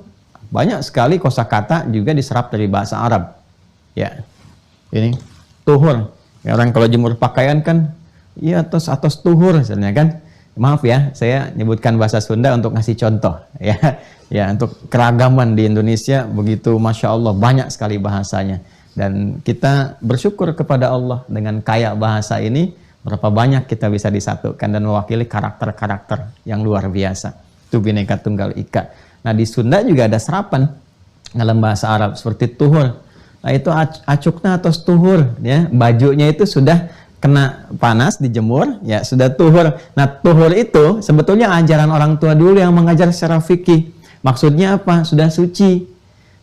banyak sekali kosakata juga diserap dari bahasa Arab. Ya. Ini tuhur. Ya, orang kalau jemur pakaian kan iya atas tuhur misalnya kan. Maaf ya, saya nyebutkan bahasa Sunda untuk ngasih contoh ya. Ya, untuk keragaman di Indonesia begitu Masya Allah banyak sekali bahasanya. Dan kita bersyukur kepada Allah dengan kaya bahasa ini. Berapa banyak kita bisa disatukan dan mewakili karakter-karakter yang luar biasa. Itu Bhinneka Tunggal Ika. Nah di Sunda juga ada serapan dalam bahasa Arab seperti tuhur. Nah itu acukna atau tuhur ya. Bajunya itu sudah kena panas dijemur ya sudah tuhur. Nah tuhur itu sebetulnya ajaran orang tua dulu yang mengajar secara fikih. Maksudnya apa? Sudah suci.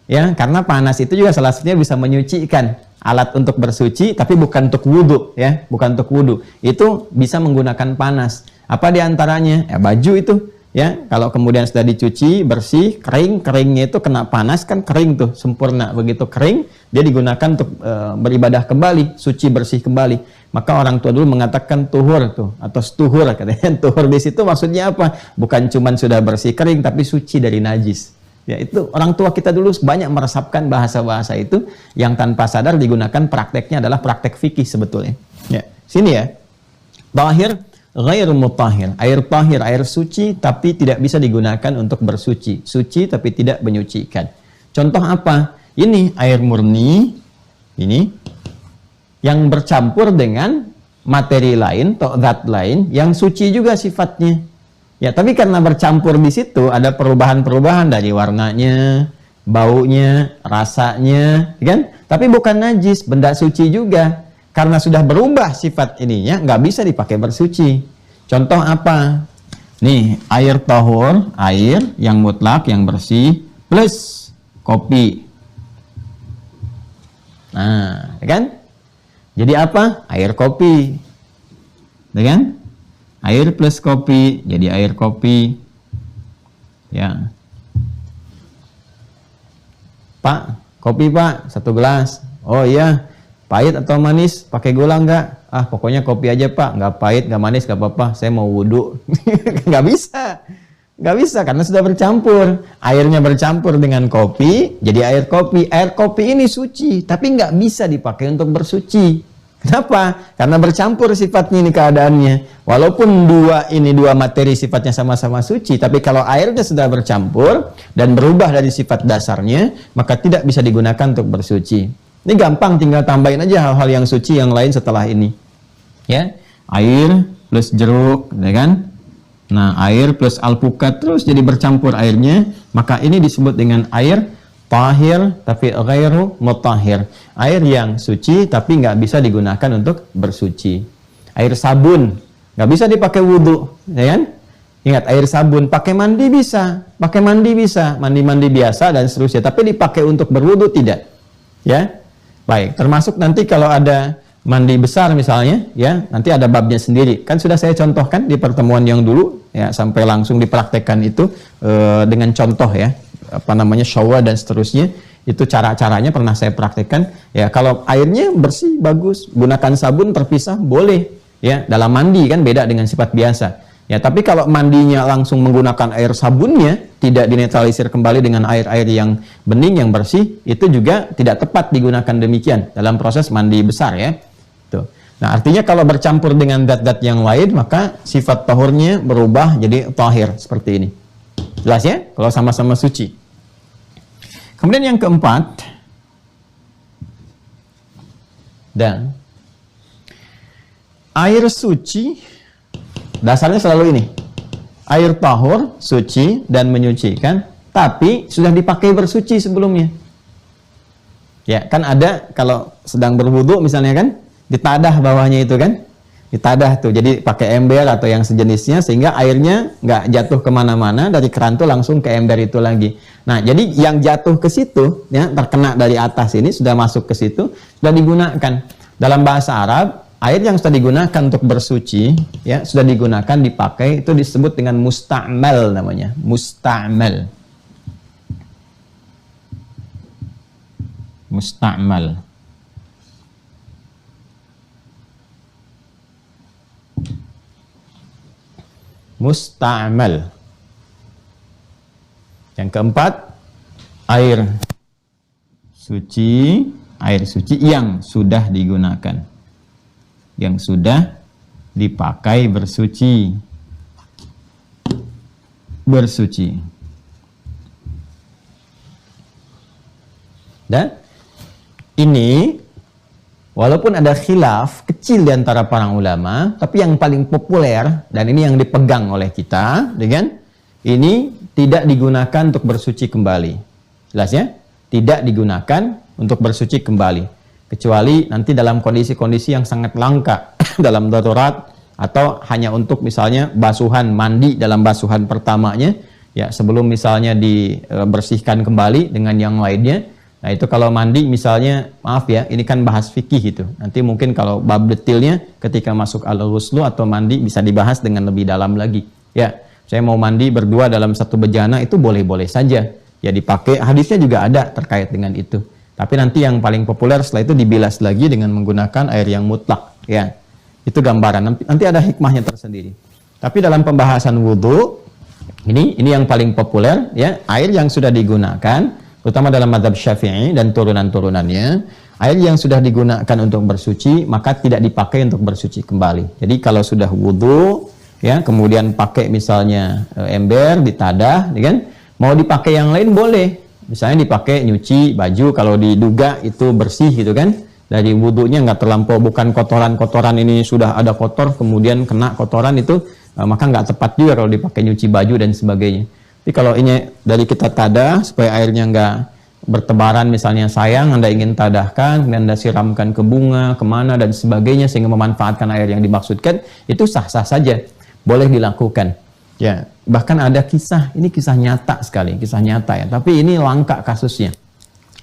Ya, karena panas itu juga salah satunya bisa menyucikan. Alat untuk bersuci tapi bukan untuk wudhu ya, bukan untuk wudhu. Itu bisa menggunakan panas. Apa diantaranya? Ya, baju itu ya, kalau kemudian sudah dicuci bersih, keringnya itu kena panas kan kering tuh, sempurna. Begitu kering dia digunakan untuk beribadah kembali, suci bersih kembali. Maka orang tua dulu mengatakan tuhur tuh atau stuhur katanya. Tuhur di situ maksudnya apa? Bukan cuman sudah bersih kering tapi suci dari najis. Ya itu orang tua kita dulu banyak meresapkan bahasa-bahasa itu yang tanpa sadar digunakan prakteknya adalah praktek fikih sebetulnya. Ya, sini ya. Tahir ghairu mutahhir. Air tahir, air suci tapi tidak bisa digunakan untuk bersuci. Suci tapi tidak menyucikan. Contoh apa? Ini air murni ini yang bercampur dengan materi lain atau zat lain yang suci juga sifatnya. Ya, tapi karena bercampur di situ ada perubahan-perubahan dari warnanya, baunya, rasanya, kan? Tapi bukan najis, benda suci juga. Karena sudah berubah sifat ininya, nggak bisa dipakai bersuci. Contoh apa? Nih, air tahur, air yang mutlak, yang bersih, plus kopi. Nah, ya kan? Jadi apa? Air kopi. Ya kan? Air plus kopi, jadi air kopi. Ya. Pak, kopi Pak, 1 gelas. Oh iya, pahit atau manis? Pakai gula enggak? Ah, pokoknya kopi aja Pak, nggak pahit, nggak manis, nggak apa-apa. Saya mau wudhu. Nggak bisa. Nggak bisa, karena sudah bercampur. Airnya bercampur dengan kopi, jadi air kopi. Air kopi ini suci, tapi nggak bisa dipakai untuk bersuci. Kenapa? Karena bercampur sifatnya ini keadaannya. Walaupun dua materi sifatnya sama-sama suci, tapi kalau airnya sudah bercampur dan berubah dari sifat dasarnya, maka tidak bisa digunakan untuk bersuci. Ini gampang, tinggal tambahin aja hal-hal yang suci yang lain setelah ini. Ya, air plus jeruk, ya kan? Nah, air plus alpukat terus jadi bercampur airnya, maka ini disebut dengan air tahir tapi ghairu mutahhir. Air yang suci tapi nggak bisa digunakan untuk bersuci. Air sabun nggak bisa dipakai wudhu, ya kan? Ingat, air sabun pakai mandi bisa, mandi biasa dan seterusnya. Tapi dipakai untuk berwudhu tidak, ya. Baik, termasuk nanti kalau ada mandi besar misalnya, ya nanti ada babnya sendiri. Kan sudah saya contohkan di pertemuan yang dulu, ya sampai langsung dipraktekkan itu dengan contoh ya. Apa namanya, shower dan seterusnya, itu cara-caranya pernah saya praktekkan. Ya, kalau airnya bersih bagus, gunakan sabun terpisah boleh. Ya, dalam mandi kan beda dengan sifat biasa. Ya, tapi kalau mandinya langsung menggunakan air sabunnya, tidak dinetralisir kembali dengan air-air yang bening yang bersih, itu juga tidak tepat digunakan demikian dalam proses mandi besar ya. Tuh. Nah, artinya kalau bercampur dengan zat-zat yang lain, maka sifat tahurnya berubah jadi tahir seperti ini. Jelas ya? Kalau sama-sama suci. Kemudian yang keempat, dan air suci dasarnya selalu ini. Air tahur, suci dan menyucikan, tapi sudah dipakai bersuci sebelumnya. Ya, kan ada kalau sedang berwudu misalnya kan, ditadah bawahnya itu kan. Ditadah tuh, jadi pakai ember atau yang sejenisnya sehingga airnya nggak jatuh kemana-mana dari keran tuh langsung ke ember itu lagi. Nah, jadi yang jatuh ke situ, ya terkena dari atas ini sudah masuk ke situ, sudah digunakan. Dalam bahasa Arab, air yang sudah digunakan untuk bersuci, ya sudah digunakan dipakai itu disebut dengan musta'mal namanya, musta'mal, musta'mal. Musta'mal. Yang keempat, air suci yang sudah digunakan, yang sudah dipakai bersuci. Dan ini walaupun ada khilaf kecil di antara para ulama, tapi yang paling populer dan ini yang dipegang oleh kita, dengan ini tidak digunakan untuk bersuci kembali. Jelas ya? Tidak digunakan untuk bersuci kembali. Kecuali nanti dalam kondisi-kondisi yang sangat langka, dalam darurat, atau hanya untuk misalnya basuhan mandi dalam basuhan pertamanya, ya sebelum misalnya dibersihkan kembali dengan yang lainnya. Nah itu kalau mandi misalnya, maaf ya, ini kan bahas fikih itu. Nanti mungkin kalau bab detailnya ketika masuk al-ghuslu atau mandi bisa dibahas dengan lebih dalam lagi. Ya, saya mau mandi berdua dalam satu bejana itu boleh-boleh saja. Ya dipakai, hadisnya juga ada terkait dengan itu. Tapi nanti yang paling populer setelah itu dibilas lagi dengan menggunakan air yang mutlak. Ya, itu gambaran. Nanti ada hikmahnya tersendiri. Tapi dalam pembahasan wudhu, ini yang paling populer, ya air yang sudah digunakan, terutama dalam mazhab Syafi'i dan turunan-turunannya, air yang sudah digunakan untuk bersuci maka tidak dipakai untuk bersuci kembali. Jadi kalau sudah wudhu, ya kemudian pakai misalnya ember ditadah, ya kan? Mau dipakai yang lain boleh. Misalnya dipakai nyuci baju kalau diduga itu bersih gitu kan. Dari wudhunya nggak terlampau, bukan kotoran-kotoran ini sudah ada kotor kemudian kena kotoran itu, maka nggak tepat juga kalau dipakai nyuci baju dan sebagainya. Jadi kalau ini dari kita tadah supaya airnya nggak bertebaran, misalnya sayang Anda ingin tadahkan, kemudian Anda siramkan ke bunga, kemana dan sebagainya sehingga memanfaatkan air yang dimaksudkan, itu sah-sah saja, boleh dilakukan. Ya, bahkan ada kisah, ini kisah nyata sekali, kisah nyata ya, tapi ini langka kasusnya,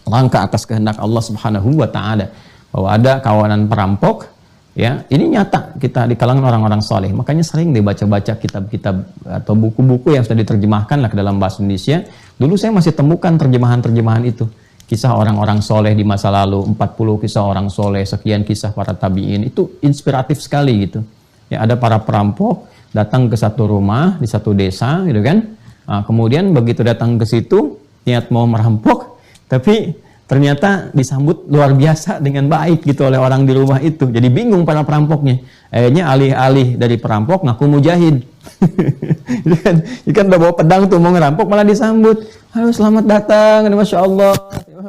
langka atas kehendak Allah Subhanahu wa Ta'ala, bahwa ada kawanan perampok. Ya, ini nyata kita di kalangan orang-orang soleh. Makanya sering dibaca-baca kitab-kitab atau buku-buku yang sudah diterjemahkan lah ke dalam bahasa Indonesia. Dulu saya masih temukan terjemahan-terjemahan itu. Kisah orang-orang soleh di masa lalu, 40 kisah orang soleh, sekian kisah para tabi'in. Itu inspiratif sekali gitu. Ya, ada para perampok datang ke satu rumah di satu desa gitu kan. Nah, kemudian begitu datang ke situ, niat mau merampok, tapi ternyata disambut luar biasa dengan baik gitu oleh orang di rumah itu. Jadi bingung para perampoknya. Akhirnya alih-alih dari perampok ngaku mujahid. Jadi kan udah bawa pedang tuh mau ngerampok malah disambut. Halo selamat datang, Masya Allah,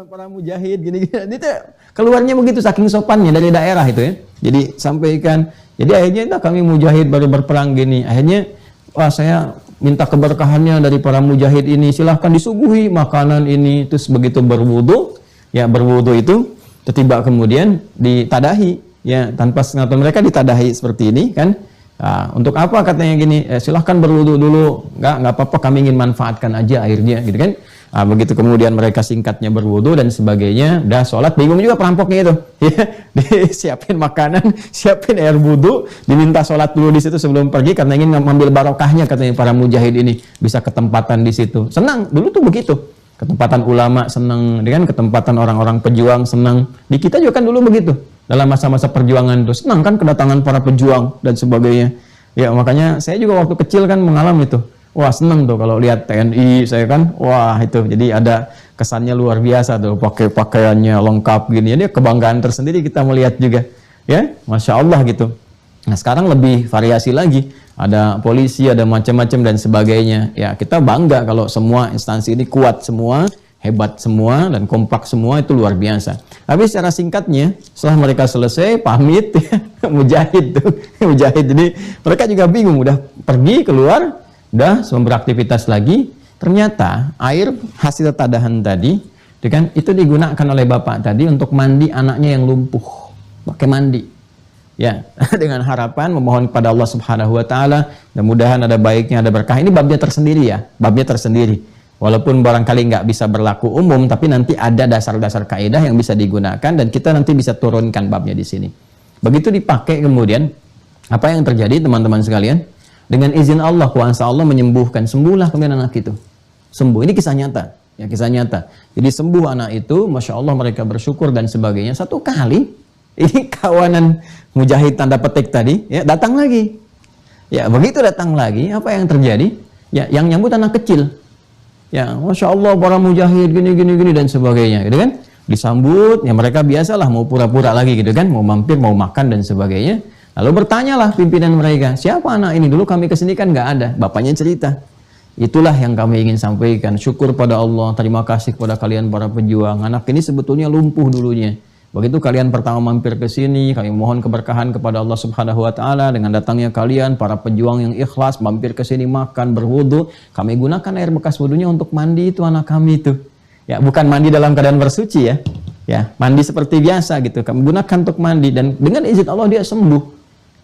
para mujahid gini-gini. Itu keluarnya begitu saking sopannya dari daerah itu ya. Jadi sampaikan. Jadi akhirnya itu kami mujahid baru berperang gini. Akhirnya wah saya minta keberkahannya dari para mujahid ini. Silahkan disuguhi makanan ini. Terus begitu berwudu. Ya berwudu itu tiba kemudian ditadahi, ya tanpa sengaja mereka ditadahi seperti ini kan. Nah, untuk apa katanya gini, silahkan berwudu dulu, nggak apa-apa kami ingin manfaatkan aja airnya gitu kan. Nah, begitu kemudian mereka singkatnya berwudu dan sebagainya, udah sholat, bingung juga perampoknya itu, ya disiapin makanan, siapin air wudu, diminta sholat dulu di situ sebelum pergi karena ingin mengambil barokahnya katanya para mujahid ini bisa ketempatan di situ. Senang dulu tuh begitu. Ketempatan ulama senang, dengan ketempatan orang-orang pejuang senang. Di kita juga kan dulu begitu. Dalam masa-masa perjuangan itu senang kan kedatangan para pejuang dan sebagainya. Ya makanya saya juga waktu kecil kan mengalami itu. Wah senang tuh kalau lihat TNI saya kan. Wah itu jadi ada kesannya luar biasa tuh, pakai pakaiannya lengkap gini. Jadi kebanggaan tersendiri kita melihat juga. Ya, Masya Allah gitu. Nah sekarang lebih variasi lagi. Ada polisi, ada macam-macam dan sebagainya. Ya kita bangga kalau semua instansi ini kuat semua, hebat semua dan kompak semua, itu luar biasa. Tapi secara singkatnya, setelah mereka selesai pamit, mujahid tuh, mujahid. Jadi mereka juga bingung, udah pergi keluar, udah beraktivitas lagi. Ternyata air hasil tadahan tadi, itu digunakan oleh bapak tadi untuk mandi anaknya yang lumpuh, pakai mandi. Ya, dengan harapan memohon kepada Allah Subhanahu wa taala, mudah-mudahan ada baiknya, ada berkah. Ini babnya tersendiri ya, babnya tersendiri. Walaupun barangkali nggak bisa berlaku umum, tapi nanti ada dasar-dasar kaidah yang bisa digunakan dan kita nanti bisa turunkan babnya di sini. Begitu dipakai kemudian, apa yang terjadi teman-teman sekalian? Dengan izin Allah, kuasa Allah menyembuhkan, sembuhlah kemudian anak itu. Sembuh, ini kisah nyata. Ya, kisah nyata. Jadi sembuh anak itu, Masya Allah mereka bersyukur dan sebagainya. Satu kali, ini kawanan mujahid tanda petik tadi, ya datang lagi. Ya, begitu datang lagi, apa yang terjadi? Ya, yang nyambut anak kecil. Ya, Masya Allah para mujahid gini dan sebagainya, gitu kan? Disambut, ya mereka biasalah mau pura-pura lagi gitu kan, mau mampir, mau makan dan sebagainya. Lalu bertanyalah pimpinan mereka, siapa anak ini? Dulu kami kesini kan nggak ada. Bapaknya cerita. Itulah yang kami ingin sampaikan. Syukur pada Allah, terima kasih kepada kalian para pejuang. Anak ini sebetulnya lumpuh dulunya. Begitu kalian pertama mampir ke sini, kami mohon keberkahan kepada Allah Subhanahu wa taala dengan datangnya kalian para pejuang yang ikhlas mampir ke sini makan, berwudu, kami gunakan air bekas wudunya untuk mandi itu anak kami itu. Ya, bukan mandi dalam keadaan bersuci ya. Ya, mandi seperti biasa gitu. Kami gunakan untuk mandi dan dengan izin Allah dia sembuh.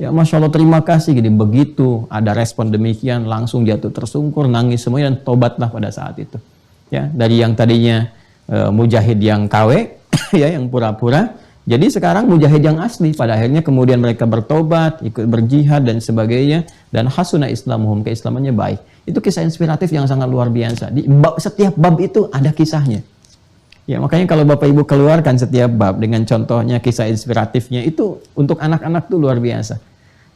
Ya, Masya Allah terima kasih. Jadi begitu ada respon demikian langsung jatuh tersungkur, nangis semuanya dan tobatlah pada saat itu. Ya, dari yang tadinya mujahid yang KW ya, yang pura-pura, jadi sekarang mujahid yang asli. Pada akhirnya kemudian mereka bertobat, ikut berjihad dan sebagainya, dan hasuna islamuhum, keislamannya baik. Itu kisah inspiratif yang sangat luar biasa. Di setiap bab itu ada kisahnya. Ya, makanya kalau Bapak Ibu keluarkan setiap bab dengan contohnya kisah inspiratifnya, itu untuk anak-anak tuh luar biasa.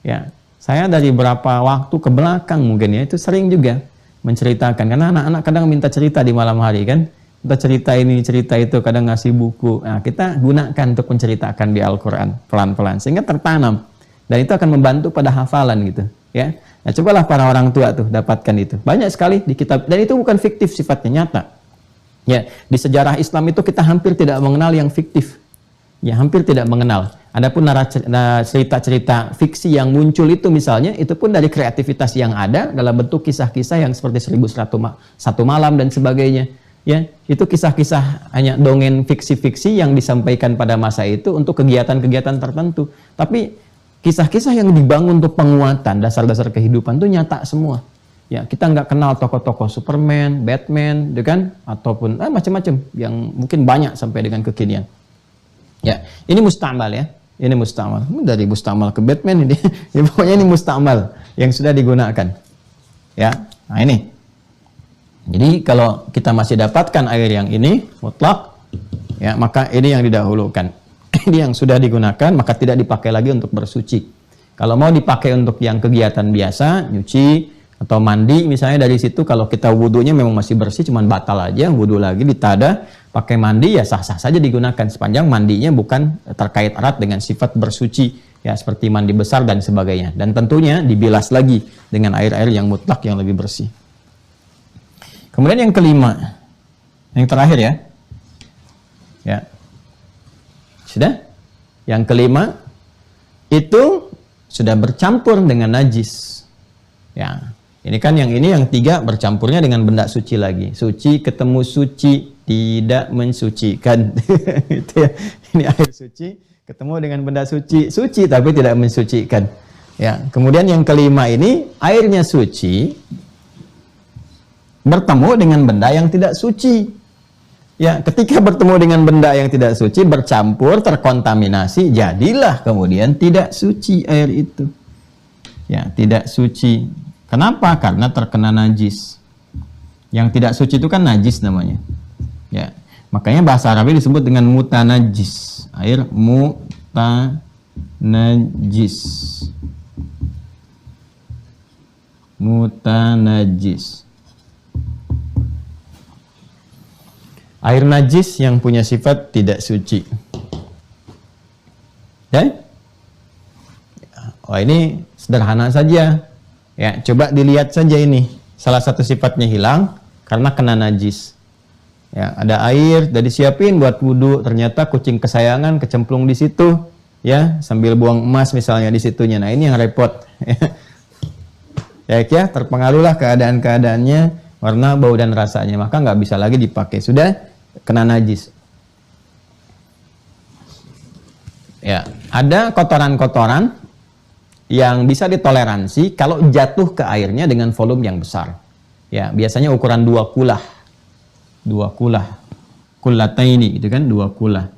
Ya, saya dari beberapa waktu ke belakang mungkin ya, itu sering juga menceritakan, karena anak-anak kadang minta cerita di malam hari kan. Kita cerita ini, cerita itu, kadang ngasih buku. Nah, kita gunakan untuk menceritakan di Al-Quran pelan-pelan sehingga tertanam dan itu akan membantu pada hafalan gitu ya. Nah, cobalah para orang tua tuh dapatkan itu. Banyak sekali di kitab, dan itu bukan fiktif, sifatnya nyata. Ya, di sejarah Islam itu kita hampir tidak mengenal yang fiktif. Ya, hampir tidak mengenal. Adapun cerita-cerita fiksi yang muncul itu misalnya, itu pun dari kreativitas yang ada dalam bentuk kisah-kisah yang seperti 1001 malam dan sebagainya. Ya, itu kisah-kisah hanya dongeng fiksi-fiksi yang disampaikan pada masa itu untuk kegiatan-kegiatan tertentu. Tapi kisah-kisah yang dibangun untuk penguatan dasar-dasar kehidupan itu nyata semua. Ya, kita nggak kenal tokoh-tokoh Superman, Batman, kan? Ataupun macam-macam yang mungkin banyak sampai dengan kekinian. Ya, ini mustamal ya. Ini mustamal. Dari mustamal ke Batman ini. Ya, pokoknya ini mustamal yang sudah digunakan. Ya, nah ini. Jadi kalau kita masih dapatkan air yang ini mutlak, ya maka ini yang didahulukan. Ini yang sudah digunakan, maka tidak dipakai lagi untuk bersuci. Kalau mau dipakai untuk yang kegiatan biasa, nyuci atau mandi misalnya, dari situ kalau kita wudunya memang masih bersih, cuman batal aja, wudu lagi ditada, pakai mandi ya sah-sah saja digunakan sepanjang mandinya bukan terkait erat dengan sifat bersuci, ya seperti mandi besar dan sebagainya. Dan tentunya dibilas lagi dengan air-air yang mutlak yang lebih bersih. Kemudian yang kelima, yang terakhir ya. Ya. Sudah? Yang kelima itu sudah bercampur dengan najis. Ya. Ini kan yang tiga bercampurnya dengan benda suci lagi. Suci ketemu suci, tidak mensucikan. Itu ya. Ini air suci ketemu dengan benda suci, suci tapi tidak mensucikan. Ya. Kemudian yang kelima ini airnya suci bertemu dengan benda yang tidak suci. Ya, ketika bertemu dengan benda yang tidak suci, bercampur, terkontaminasi, jadilah kemudian tidak suci air itu. Ya, tidak suci. Kenapa? Karena terkena najis. Yang tidak suci itu kan najis namanya. Ya, makanya bahasa Arabnya disebut dengan mutanajis. Air mutanajis. Mutanajis. Air najis yang punya sifat tidak suci. Ya? Oh, ini sederhana saja. Ya, coba dilihat saja ini. Salah satu sifatnya hilang karena kena najis. Ya, ada air, udah disiapin buat wudhu, ternyata kucing kesayangan kecemplung di situ, ya, sambil buang emas misalnya di situnya. Nah, ini yang repot. Ya, terpengaruhlah keadaan-keadaannya, warna, bau, dan rasanya, maka nggak bisa lagi dipakai, sudah kena najis. Ya, ada kotoran-kotoran yang bisa ditoleransi kalau jatuh ke airnya dengan volume yang besar. Ya, biasanya ukuran 2 kulah. 2 kulah. Kullataini itu kan 2 kulah.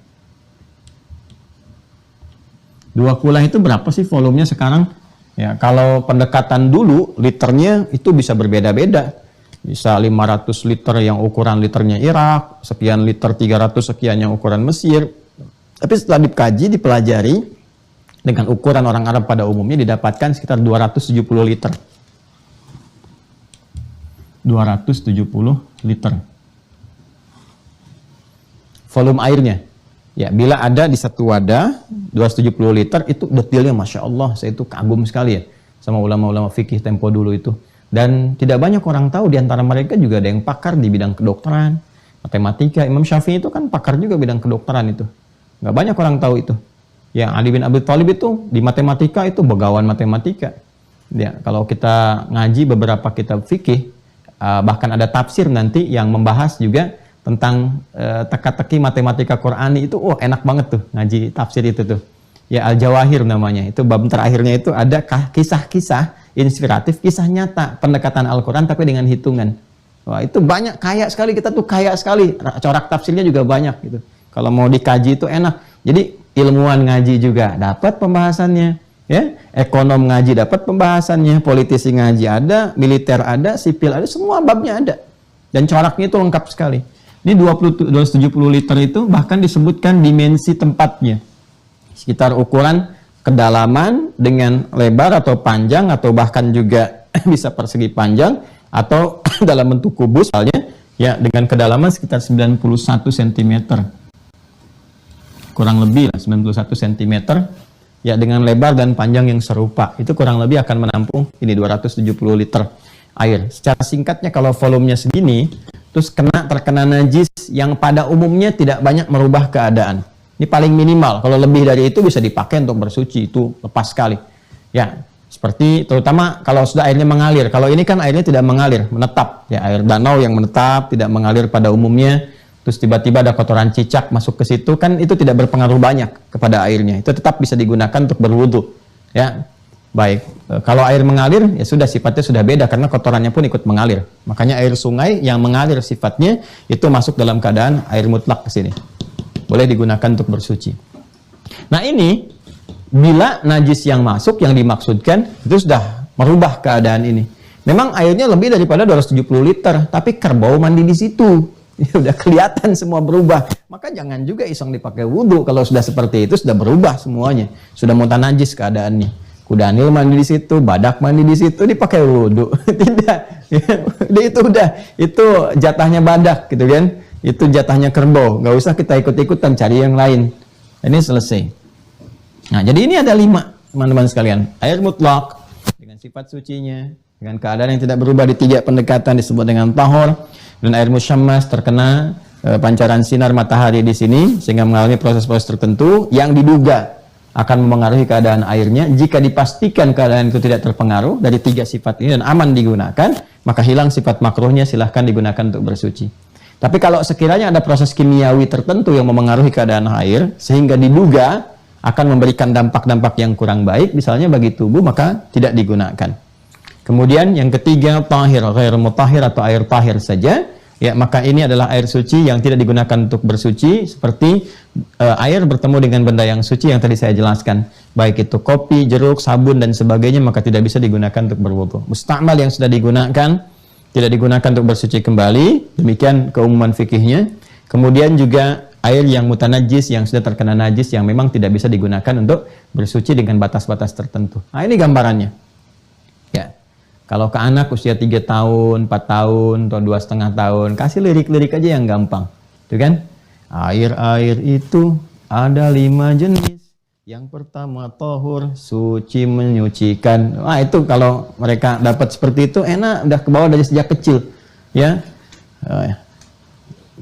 2 kulah itu berapa sih volumenya sekarang? Ya, kalau pendekatan dulu liternya itu bisa berbeda-beda. Bisa 500 liter yang ukuran liternya Irak, sekian liter 300 sekian yang ukuran Mesir. Tapi setelah dikaji, dipelajari, dengan ukuran orang Arab pada umumnya didapatkan sekitar 270 liter. 270 liter. Volume airnya. Ya, bila ada di satu wadah 270 liter, itu detailnya Masya Allah, saya itu kagum sekali ya sama ulama-ulama fikih tempo dulu itu. Dan tidak banyak orang tahu, di antara mereka juga ada yang pakar di bidang kedokteran, matematika. Imam Syafi'i itu kan pakar juga bidang kedokteran itu. Nggak banyak orang tahu itu. Ya, Ali bin Abi Thalib itu di matematika itu begawan matematika. Ya, kalau kita ngaji beberapa kitab fikih, bahkan ada tafsir nanti yang membahas juga tentang teka-teki matematika Qur'ani itu, enak banget tuh ngaji tafsir itu tuh. Ya, Al-Jawahir namanya. Itu bab terakhirnya itu ada kisah-kisah inspiratif, kisah nyata pendekatan Al-Qur'an tapi dengan hitungan. Wah, itu banyak, kaya sekali, kita tuh kaya sekali. Corak tafsirnya juga banyak gitu. Kalau mau dikaji itu enak. Jadi ilmuwan ngaji juga dapat pembahasannya, ya. Ekonom ngaji dapat pembahasannya, politisi ngaji ada, militer ada, sipil ada, semua babnya ada. Dan coraknya itu lengkap sekali. Ini 270 liter itu bahkan disebutkan dimensi tempatnya. Sekitar ukuran kedalaman dengan lebar atau panjang, atau bahkan juga bisa persegi panjang, atau dalam bentuk kubus misalnya, ya, dengan kedalaman sekitar 91 cm. Kurang lebih lah 91 cm. Ya, dengan lebar dan panjang yang serupa. Itu kurang lebih akan menampung ini 270 liter air. Secara singkatnya, kalau volumenya segini, terus terkena najis yang pada umumnya tidak banyak merubah keadaan. Ini paling minimal. Kalau lebih dari itu bisa dipakai untuk bersuci, itu lepas sekali. Ya, seperti terutama kalau sudah airnya mengalir. Kalau ini kan airnya tidak mengalir, menetap. Ya, air danau yang menetap, tidak mengalir pada umumnya. Terus tiba-tiba ada kotoran cicak masuk ke situ, kan itu tidak berpengaruh banyak kepada airnya. Itu tetap bisa digunakan untuk berwudu. Ya. Baik, kalau air mengalir, ya sudah, sifatnya sudah beda karena kotorannya pun ikut mengalir. Makanya air sungai yang mengalir sifatnya itu masuk dalam keadaan air mutlak ke sini. Boleh digunakan untuk bersuci. Nah, ini bila najis yang masuk yang dimaksudkan itu sudah merubah keadaan ini. Memang airnya lebih daripada 270 liter, tapi kerbau mandi di situ. Ya, udah kelihatan semua berubah. Maka jangan juga iseng dipakai wudhu kalau sudah seperti itu, sudah berubah semuanya. Sudah muntah najis keadaannya. Kudanil mandi di situ, badak mandi di situ, dipakai wudhu. Tidak, itu jatahnya badak gitu kan, itu jatahnya kerbau. Nggak usah kita ikut-ikutan cari yang lain. Ini selesai. Nah, jadi ini ada 5 teman-teman sekalian. Air mutlak dengan sifat sucinya, dengan keadaan yang tidak berubah di 3 pendekatan disebut dengan tahor, dan air musyammas terkena pancaran sinar matahari di sini sehingga mengalami proses-proses tertentu yang diduga akan mempengaruhi keadaan airnya. Jika dipastikan keadaan itu tidak terpengaruh dari 3 sifat ini dan aman digunakan, maka hilang sifat makruhnya, silahkan digunakan untuk bersuci. Tapi kalau sekiranya ada proses kimiawi tertentu yang mempengaruhi keadaan air sehingga diduga akan memberikan dampak-dampak yang kurang baik misalnya bagi tubuh, maka tidak digunakan. Kemudian yang ketiga, tahir, ghair mutahhir atau air tahir saja. Ya, maka ini adalah air suci yang tidak digunakan untuk bersuci, seperti air bertemu dengan benda yang suci yang tadi saya jelaskan, baik itu kopi, jeruk, sabun dan sebagainya, maka tidak bisa digunakan untuk berwudu. Musta'mal yang sudah digunakan tidak digunakan untuk bersuci kembali, demikian keumuman fikihnya. Kemudian juga air yang mutanajis, yang sudah terkena najis, yang memang tidak bisa digunakan untuk bersuci dengan batas-batas tertentu. Nah, ini gambarannya. Ya. Kalau ke anak usia 3 tahun, 4 tahun, atau 2,5 tahun, kasih lirik-lirik aja yang gampang. Itu kan? Air-air itu ada 5 jenis. Yang pertama tahur, suci menyucikan. Wah, itu kalau mereka dapat seperti itu enak, udah ke bawah dari sejak kecil. Ya.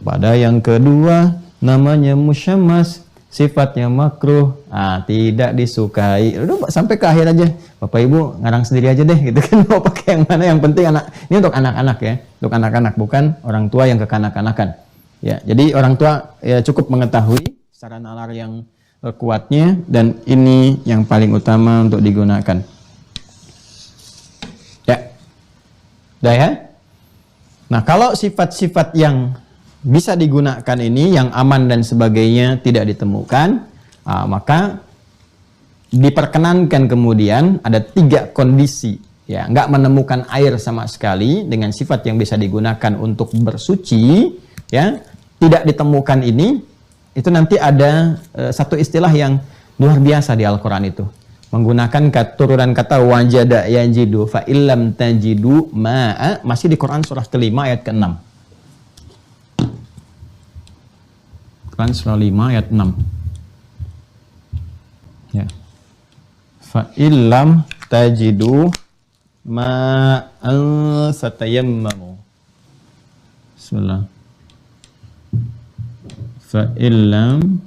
Pada yang kedua namanya musyammas, sifatnya makruh, tidak disukai. Udah sampai ke akhir aja. Bapak Ibu ngarang sendiri aja deh gitu kan. Mau pakai yang mana, yang penting anak. Ini untuk anak-anak ya, untuk anak-anak, bukan orang tua yang kekanak-kanakan. Ya, jadi orang tua ya cukup mengetahui secara nalar yang kuatnya, dan ini yang paling utama untuk digunakan. Ya. Udah ya? Nah, kalau sifat-sifat yang bisa digunakan ini, yang aman dan sebagainya tidak ditemukan, maka diperkenankan kemudian ada 3 kondisi. Ya, nggak menemukan air sama sekali dengan sifat yang bisa digunakan untuk bersuci, ya, tidak ditemukan ini, itu nanti ada satu istilah yang luar biasa di Al-Quran itu. Menggunakan turunan kata wajada yajidu fa illam tajidu ma'a, masih di Quran surah kelima ayat ke-6. Quran surah 5 ayat 6. Ya. Fa illam tajidu ma'an fatayammamu. Bismillah. Fa illam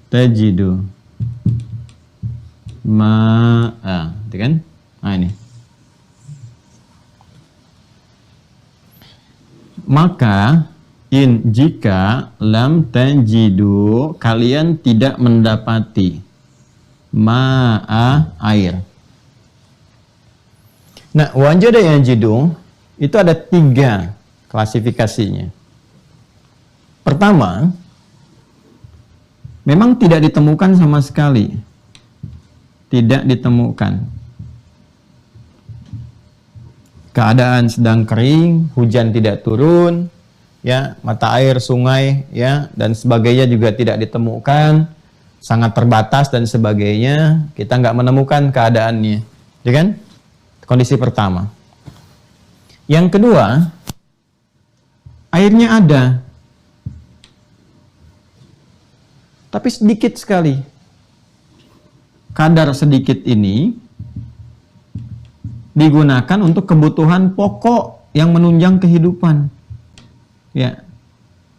tajidu ma'a, itu kan? Nah ini. Maka jika lam tajidu, kalian tidak mendapati ma'a, air. Nah, wajada yajidu itu ada 3 klasifikasinya. Pertama, memang tidak ditemukan sama sekali. Tidak ditemukan. Keadaan sedang kering, hujan tidak turun, ya, mata air, sungai, ya, dan sebagainya juga tidak ditemukan, sangat terbatas dan sebagainya, kita nggak menemukan keadaannya, ya kan? Kondisi pertama. Yang kedua, airnya ada, tapi sedikit sekali. Kadar sedikit ini digunakan untuk kebutuhan pokok yang menunjang kehidupan. Ya,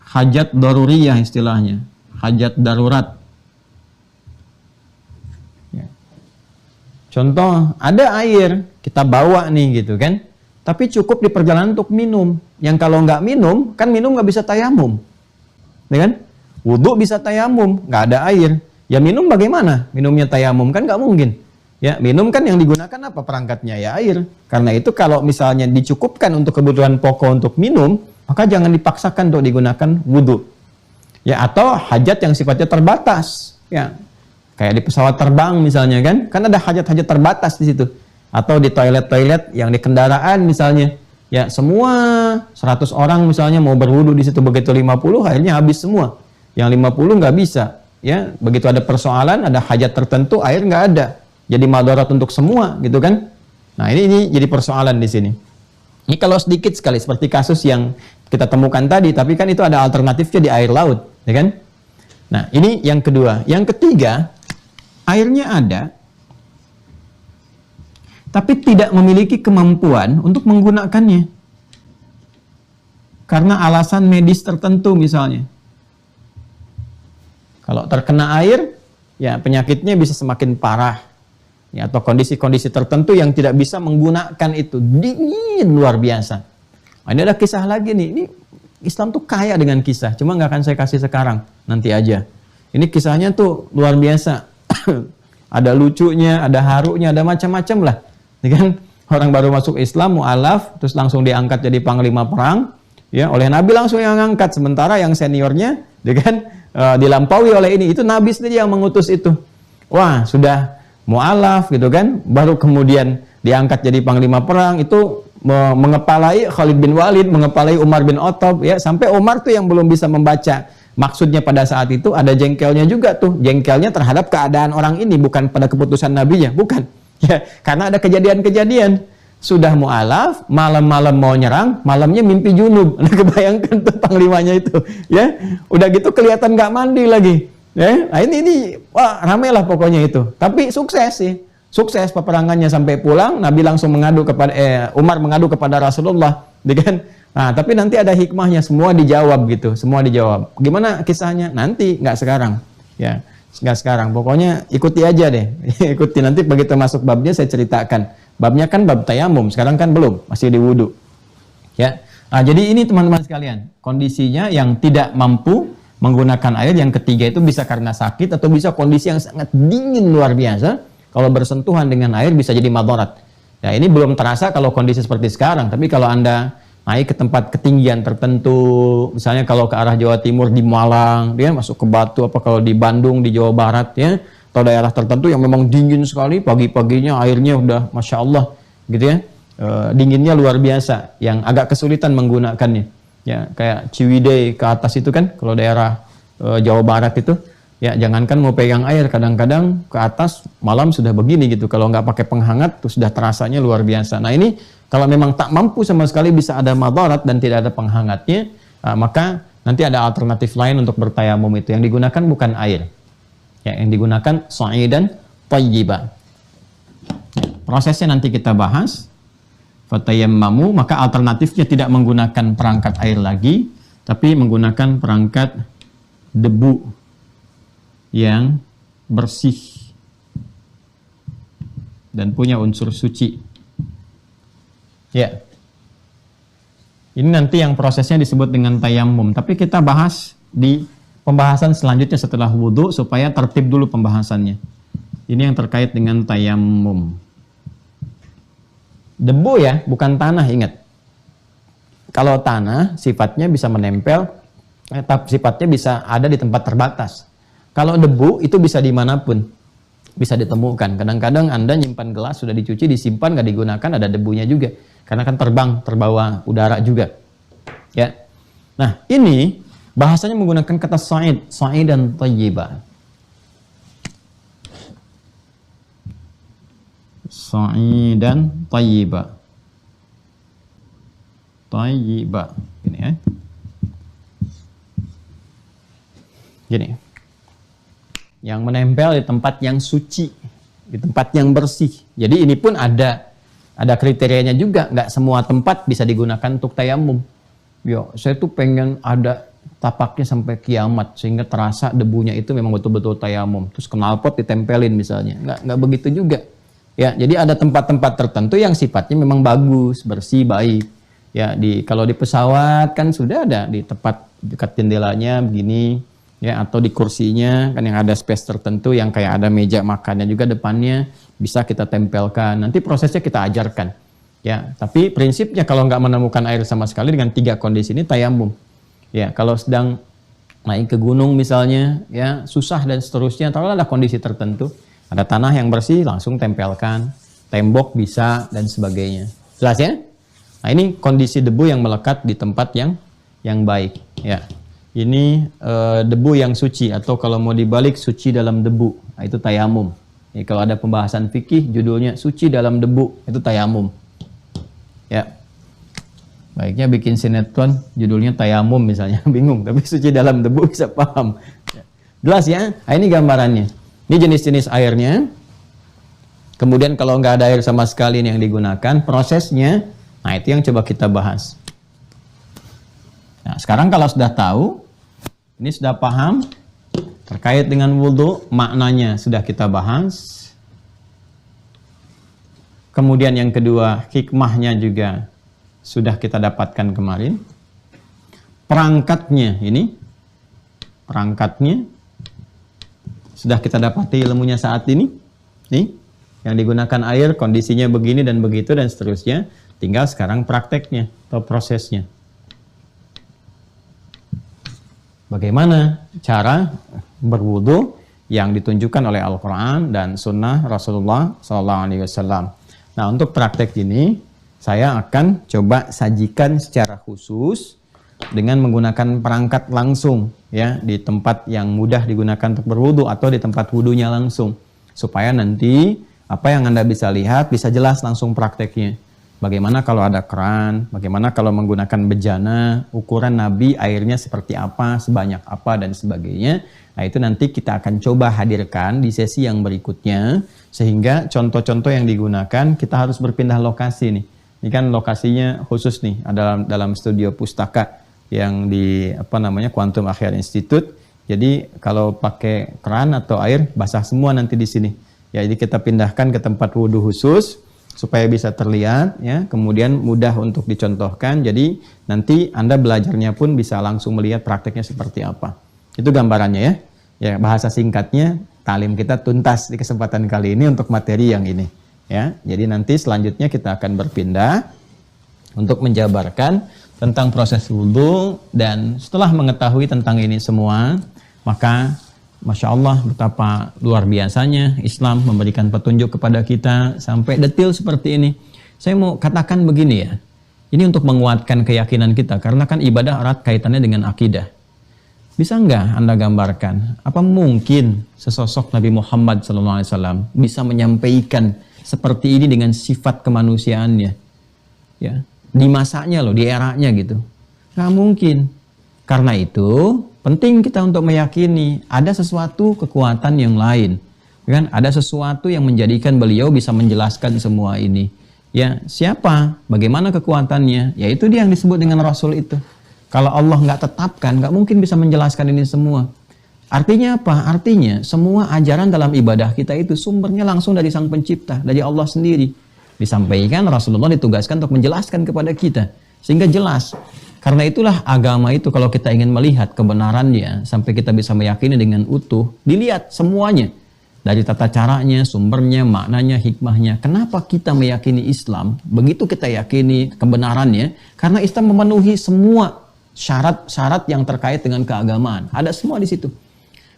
hajat daruriyah istilahnya, hajat darurat. Ya. Contoh, ada air, kita bawa nih gitu kan, tapi cukup di perjalanan untuk minum. Yang kalau nggak minum, kan minum nggak bisa tayamum, ya kan? Wudhu bisa tayamum, nggak ada air. Ya minum bagaimana? Minumnya tayamum kan nggak mungkin. Ya, minum kan yang digunakan apa perangkatnya? Ya air. Karena itu kalau misalnya dicukupkan untuk kebutuhan pokok untuk minum, maka jangan dipaksakan untuk digunakan wudhu. Ya, atau hajat yang sifatnya terbatas. Ya, kayak di pesawat terbang misalnya kan ada hajat-hajat terbatas di situ. Atau di toilet-toilet yang di kendaraan misalnya. Ya, semua 100 orang misalnya mau berwudhu di situ, begitu 50 akhirnya habis semua. Yang 50 nggak bisa. Ya, begitu ada persoalan, ada hajat tertentu, air nggak ada. Jadi madarat untuk semua, gitu kan? Nah, ini jadi persoalan di sini. Ini kalau sedikit sekali, seperti kasus yang kita temukan tadi, tapi kan itu ada alternatifnya di air laut, ya kan? Nah, ini yang kedua. Yang ketiga, airnya ada, tapi tidak memiliki kemampuan untuk menggunakannya. Karena alasan medis tertentu misalnya. Kalau terkena air, ya penyakitnya bisa semakin parah. Ya, atau kondisi-kondisi tertentu yang tidak bisa menggunakan itu. Dingin luar biasa. Nah, ini ada kisah lagi nih. Ini Islam tuh kaya dengan kisah. Cuma nggak akan saya kasih sekarang. Nanti aja. Ini kisahnya tuh luar biasa. Ada lucunya, ada harunya, ada macam-macam lah. Ya kan? Orang baru masuk Islam, mu'alaf, terus langsung diangkat jadi panglima perang. Ya, oleh Nabi langsung yang angkat. Sementara yang seniornya, ya kan? Dilampaui oleh ini, itu Nabi sendiri yang mengutus itu. Wah, sudah mu'alaf gitu kan, baru kemudian diangkat jadi panglima perang, itu mengepalai Khalid bin Walid, mengepalai Umar bin Khattab, ya, sampai Umar tuh yang belum bisa membaca maksudnya pada saat itu, ada jengkelnya juga tuh, jengkelnya terhadap keadaan orang ini, bukan pada keputusan nabinya, bukan, ya, karena ada kejadian-kejadian. Sudah mu'alaf, malam-malam mau nyerang, malamnya mimpi junub. Nah, kebayangkan tuh panglimanya itu, ya. Udah gitu kelihatan nggak mandi lagi, ya. Nah, ini wah, ramai lah pokoknya itu. Tapi sukses sih, sukses peperangannya sampai pulang. Nabi langsung mengadu kepada Umar mengadu kepada Rasulullah, kan? Nah, tapi nanti ada hikmahnya, semua dijawab gitu, semua dijawab. Gimana kisahnya? Nanti, nggak sekarang. Ya, nggak sekarang. Pokoknya ikuti aja deh. Ikuti, nanti begitu masuk babnya saya ceritakan. Babnya kan bab tayamum, sekarang kan belum, masih di wudu. Ya. Nah, jadi ini teman-teman sekalian, kondisinya yang tidak mampu menggunakan air, yang ketiga itu bisa karena sakit atau bisa kondisi yang sangat dingin luar biasa. Kalau bersentuhan dengan air bisa jadi madarat. Ya, ini belum terasa kalau kondisi seperti sekarang, tapi kalau Anda naik ke tempat ketinggian tertentu, misalnya kalau ke arah Jawa Timur di Malang, dia masuk ke Batu, apa kalau di Bandung, di Jawa Barat ya, atau daerah tertentu yang memang dingin sekali, pagi-paginya airnya udah Masya Allah gitu ya, dinginnya luar biasa, yang agak kesulitan menggunakannya ya, kayak Ciwidey ke atas itu kan, kalau daerah Jawa Barat itu ya, jangankan mau pegang air, kadang-kadang ke atas malam sudah begini gitu, kalau nggak pakai penghangat tuh sudah terasanya luar biasa. Nah ini kalau memang tak mampu sama sekali, bisa ada madarat dan tidak ada penghangatnya, maka nanti ada alternatif lain untuk bertayamum. Itu yang digunakan bukan air ya, yang digunakan sa'idan thayyiba. Prosesnya nanti kita bahas. Fatayammamu, maka alternatifnya tidak menggunakan perangkat air lagi, tapi menggunakan perangkat debu yang bersih dan punya unsur suci. Ya, ini nanti yang prosesnya disebut dengan tayammum, tapi kita bahas di pembahasan selanjutnya setelah wudhu supaya tertib dulu pembahasannya. Ini yang terkait dengan tayammum. Debu ya, bukan tanah, ingat. Kalau tanah sifatnya bisa menempel, sifatnya bisa ada di tempat terbatas. Kalau debu itu bisa dimanapun, bisa ditemukan. Kadang-kadang Anda nyimpan gelas, sudah dicuci, disimpan, nggak digunakan, ada debunya juga. Karena kan terbang, terbawa udara juga. Ya. Nah, ini bahasanya menggunakan kata sa'id, sa'idan thayyiba. Sa'idan thayyiba. Thayyiba. Gini ya. Gini. Yang menempel di tempat yang suci, di tempat yang bersih. Jadi ini pun ada kriterianya juga, nggak semua tempat bisa digunakan untuk tayamum. Yo, saya tuh pengen ada tapaknya sampai kiamat sehingga terasa debunya itu memang betul-betul tayamum. Terus knalpot ditempelin misalnya, nggak begitu juga. Ya, jadi ada tempat-tempat tertentu yang sifatnya memang bagus, bersih, baik. Ya, kalau di pesawat kan sudah ada di tempat dekat jendelanya begini, ya, atau di kursinya kan yang ada space tertentu yang kayak ada meja makannya juga depannya bisa kita tempelkan. Nanti prosesnya kita ajarkan. Ya, tapi prinsipnya kalau nggak menemukan air sama sekali dengan 3 kondisi ini tayamum. Ya, kalau sedang naik ke gunung misalnya, ya susah dan seterusnya, kalau ada kondisi tertentu, ada tanah yang bersih langsung tempelkan, tembok bisa dan sebagainya. Jelas ya? Nah, ini kondisi debu yang melekat di tempat yang baik. Ya, ini debu yang suci, atau kalau mau dibalik suci dalam debu, nah, itu tayamum. Ya, kalau ada pembahasan fikih judulnya suci dalam debu, itu tayamum. Ya, baiknya bikin sinetron judulnya tayamum misalnya, bingung, tapi suci dalam debu bisa paham. Jelas ya? Nah, ini gambarannya. Ini jenis-jenis airnya. Kemudian kalau nggak ada air sama sekali yang digunakan, prosesnya, nah itu yang coba kita bahas. Nah, sekarang kalau sudah tahu, ini sudah paham, terkait dengan wudhu, maknanya sudah kita bahas. Kemudian yang kedua, hikmahnya juga sudah kita dapatkan kemarin. Perangkatnya ini, perangkatnya sudah kita dapati ilmunya saat ini. Nih, yang digunakan air, kondisinya begini dan begitu dan seterusnya. Tinggal sekarang prakteknya atau prosesnya. Bagaimana cara berwudu yang ditunjukkan oleh Al-Quran dan Sunnah Rasulullah SAW. Nah, untuk praktek ini, saya akan coba sajikan secara khusus dengan menggunakan perangkat langsung ya, di tempat yang mudah digunakan untuk berwudu atau di tempat wudunya langsung, supaya nanti apa yang Anda bisa lihat bisa jelas langsung prakteknya. Bagaimana kalau ada keran, bagaimana kalau menggunakan bejana, ukuran Nabi airnya seperti apa, sebanyak apa dan sebagainya. Nah, itu nanti kita akan coba hadirkan di sesi yang berikutnya, sehingga contoh-contoh yang digunakan kita harus berpindah lokasi nih. Ini kan lokasinya khusus nih, dalam studio pustaka yang di Quantum Akhyar Institute. Jadi kalau pakai keran atau air basah semua nanti di sini. Ya, jadi kita pindahkan ke tempat wudhu khusus supaya bisa terlihat ya, kemudian mudah untuk dicontohkan. Jadi nanti Anda belajarnya pun bisa langsung melihat prakteknya seperti apa. Itu gambarannya ya. Ya, bahasa singkatnya talim kita tuntas di kesempatan kali ini untuk materi yang ini ya. Jadi nanti selanjutnya kita akan berpindah untuk menjabarkan tentang proses wudhu, dan setelah mengetahui tentang ini semua, maka Masya Allah betapa luar biasanya Islam memberikan petunjuk kepada kita sampai detail seperti ini. Saya mau katakan begini ya, ini untuk menguatkan keyakinan kita, karena kan ibadah erat kaitannya dengan akidah. Bisa nggak Anda gambarkan, apa mungkin sesosok Nabi Muhammad SAW bisa menyampaikan seperti ini dengan sifat kemanusiaannya? Ya, di masanya loh, di eranya gitu. Nggak mungkin. Karena itu penting kita untuk meyakini ada sesuatu kekuatan yang lain, kan? Ada sesuatu yang menjadikan beliau bisa menjelaskan semua ini. Ya, siapa? Bagaimana kekuatannya? Ya itu dia yang disebut dengan Rasul itu. Kalau Allah nggak tetapkan, nggak mungkin bisa menjelaskan ini semua. Artinya apa? Artinya semua ajaran dalam ibadah kita itu sumbernya langsung dari Sang Pencipta, dari Allah sendiri. Disampaikan, Rasulullah ditugaskan untuk menjelaskan kepada kita, sehingga jelas. Karena itulah agama itu, kalau kita ingin melihat kebenarannya sampai kita bisa meyakini dengan utuh, dilihat semuanya dari tata caranya, sumbernya, maknanya, hikmahnya. Kenapa kita meyakini Islam? Begitu kita yakini kebenarannya, karena Islam memenuhi semua syarat-syarat yang terkait dengan keagamaan. Ada semua di situ.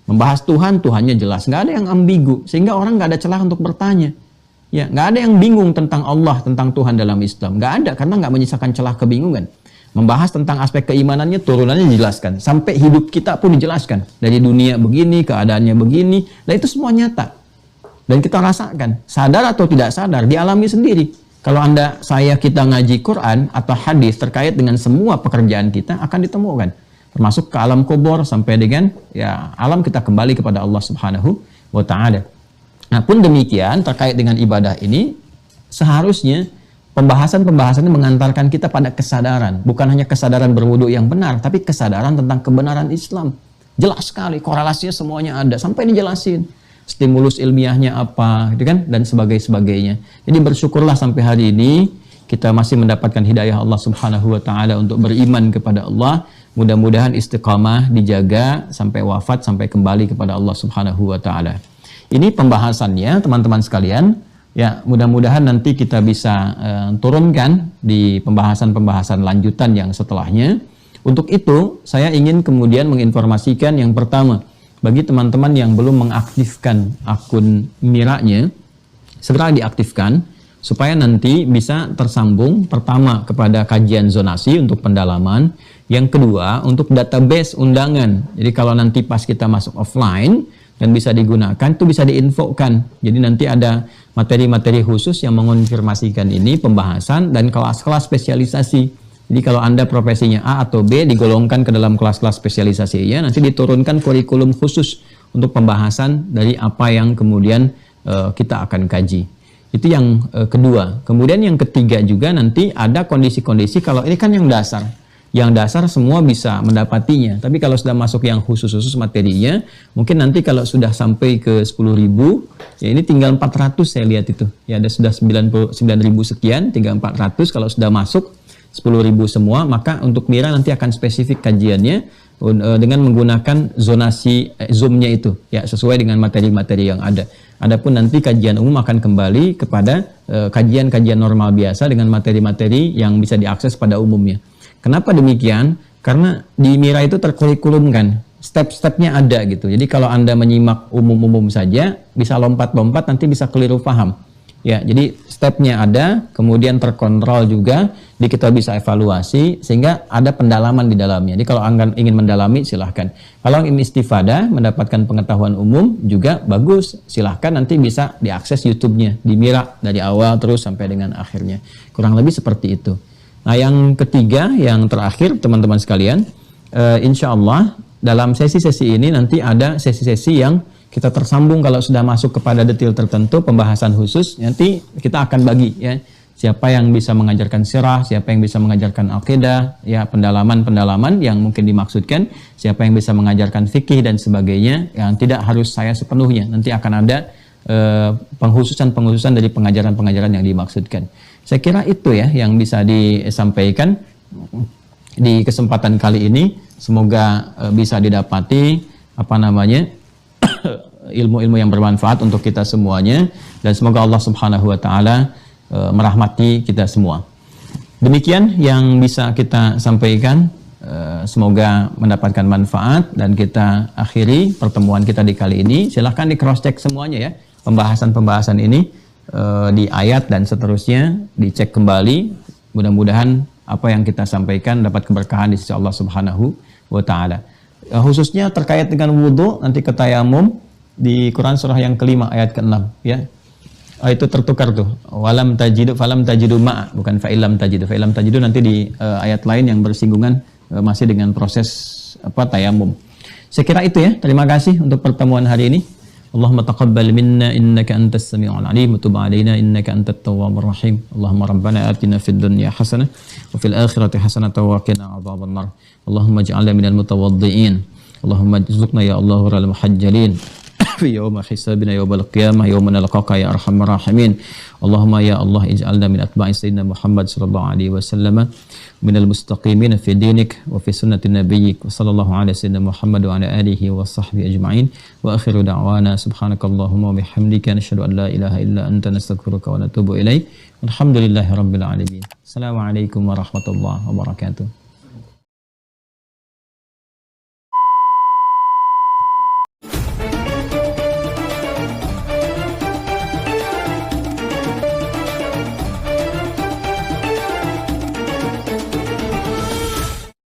Membahas Tuhan, Tuhannya jelas, nggak ada yang ambigu, sehingga orang nggak ada celah untuk bertanya. Ya, nggak ada yang bingung tentang Allah, tentang Tuhan dalam Islam. Nggak ada, karena nggak menyisakan celah kebingungan. Membahas tentang aspek keimanannya, turunannya dijelaskan. Sampai hidup kita pun dijelaskan. Dari dunia begini, keadaannya begini. Dan itu semua nyata. Dan kita rasakan. Sadar atau tidak sadar, dialami sendiri. Kalau kita ngaji Quran atau hadis terkait dengan semua pekerjaan kita, akan ditemukan. Termasuk ke alam kubur sampai dengan ya alam kita kembali kepada Allah Subhanahu wa Ta'ala. Nah, pun demikian terkait dengan ibadah ini, seharusnya pembahasan-pembahasan ini mengantarkan kita pada kesadaran. Bukan hanya kesadaran berwudu yang benar, tapi kesadaran tentang kebenaran Islam. Jelas sekali, korelasinya semuanya ada. Sampai dijelasin. Stimulus ilmiahnya apa, gitu kan? Dan sebagainya. Jadi bersyukurlah sampai hari ini, kita masih mendapatkan hidayah Allah Subhanahu wa Ta'ala untuk beriman kepada Allah. Mudah-mudahan istiqamah dijaga sampai wafat, sampai kembali kepada Allah Subhanahu wa Ta'ala. Ini pembahasannya, teman-teman sekalian. Ya, mudah-mudahan nanti kita bisa turunkan di pembahasan-pembahasan lanjutan yang setelahnya. Untuk itu, saya ingin kemudian menginformasikan yang pertama, bagi teman-teman yang belum mengaktifkan akun Mira-nya, segera diaktifkan supaya nanti bisa tersambung pertama kepada kajian zonasi untuk pendalaman, yang kedua untuk database undangan. Jadi kalau nanti pas kita masuk offline dan bisa digunakan, itu bisa diinfokan. Jadi nanti ada materi-materi khusus yang mengonfirmasikan ini pembahasan dan kelas-kelas spesialisasi. Jadi kalau Anda profesinya A atau B, digolongkan ke dalam kelas-kelas spesialisasinya, nanti diturunkan kurikulum khusus untuk pembahasan dari apa yang kemudian kita akan kaji. Itu yang kedua. Kemudian yang ketiga juga nanti ada kondisi-kondisi, kalau ini kan yang dasar. Yang dasar semua bisa mendapatinya. Tapi kalau sudah masuk yang khusus-khusus materinya, mungkin nanti kalau sudah sampai ke 10.000, ya ini tinggal 400 saya lihat itu. Ya ada sudah 99.000 sekian, tinggal 400 kalau sudah masuk 10.000 semua, maka untuk Mira nanti akan spesifik kajiannya dengan menggunakan zonasi Zoom-nya itu, ya sesuai dengan materi-materi yang ada. Adapun nanti kajian umum akan kembali kepada kajian-kajian normal biasa dengan materi-materi yang bisa diakses pada umumnya. Kenapa demikian? Karena di Mira itu terkurikulumkan, step-stepnya ada gitu. Jadi kalau Anda menyimak umum-umum saja, bisa lompat-lompat, nanti bisa keliru paham. Ya, jadi stepnya ada, kemudian terkontrol juga, jadi kita bisa evaluasi sehingga ada pendalaman di dalamnya. Jadi kalau Anda ingin mendalami silahkan. Kalau ingin istifadah, mendapatkan pengetahuan umum juga bagus, silahkan nanti bisa diakses YouTube-nya di Mira dari awal terus sampai dengan akhirnya. Kurang lebih seperti itu. Nah, yang ketiga, yang terakhir teman-teman sekalian, insya Allah dalam sesi-sesi ini nanti ada sesi-sesi yang kita tersambung kalau sudah masuk kepada detail tertentu, pembahasan khusus, nanti kita akan bagi ya. siapa yang bisa mengajarkan sirah, siapa yang bisa mengajarkan akidah, ya pendalaman-pendalaman yang mungkin dimaksudkan, siapa yang bisa mengajarkan fikih dan sebagainya, yang tidak harus saya sepenuhnya. Nanti akan ada penghususan dari pengajaran-pengajaran yang dimaksudkan. Saya kira itu ya yang bisa disampaikan di kesempatan kali ini. Semoga bisa didapati ilmu-ilmu yang bermanfaat untuk kita semuanya, dan semoga Allah Subhanahu wa taala merahmati kita semua. Demikian yang bisa kita sampaikan. Semoga mendapatkan manfaat, dan kita akhiri pertemuan kita di kali ini. Silahkan di cross check semuanya ya, pembahasan ini di ayat dan seterusnya dicek kembali. Mudah-mudahan apa yang kita sampaikan dapat keberkahan di sisi Allah Subhanahu wa taala. Khususnya terkait dengan wudu, nanti ke tayamum di Quran surah yang kelima ayat ke-6 ya. Itu tertukar tuh. Walam tajidu falam tajidu ma'a, bukan fa'ilam tajidu. Fa'ilam tajidu nanti di ayat lain yang bersinggungan masih dengan proses tayamum. Saya kira itu ya. Terima kasih untuk pertemuan hari ini. Allahumma taqabbal minna innaka antas sami'ul alim wa tub 'alaina innaka antat tawwabur rahim. Allahumma rabbana atina fid dunya hasanah wa fil akhirati hasanah wa qina adzabannar. Allahumma ij'alna minal mutawaddi'in. Allahumma rizqna ya Allah wal muhajjalin fi yawma hisabina yawmal qiyamah yawma nalqaka ya arhamar rahimin. Allahumma ya Allah ij'alna min atba'i sayyidina Muhammad sallallahu alaihi wasallam minal mustaqimin fi dinik wa fi sunnati nabiyyik wa sallallahu ala sayyidina Muhammad wa ala alihi wa sahbihi ajma'in. Wa akhiru da'wana subhanakallahumma wa bihamdika nashhadu an la ilaha illa anta nastaghfiruka wa natubu ilaik. Alhamdulillahi rabbil alamin. Assalamualaikum warahmatullahi wabarakatuh.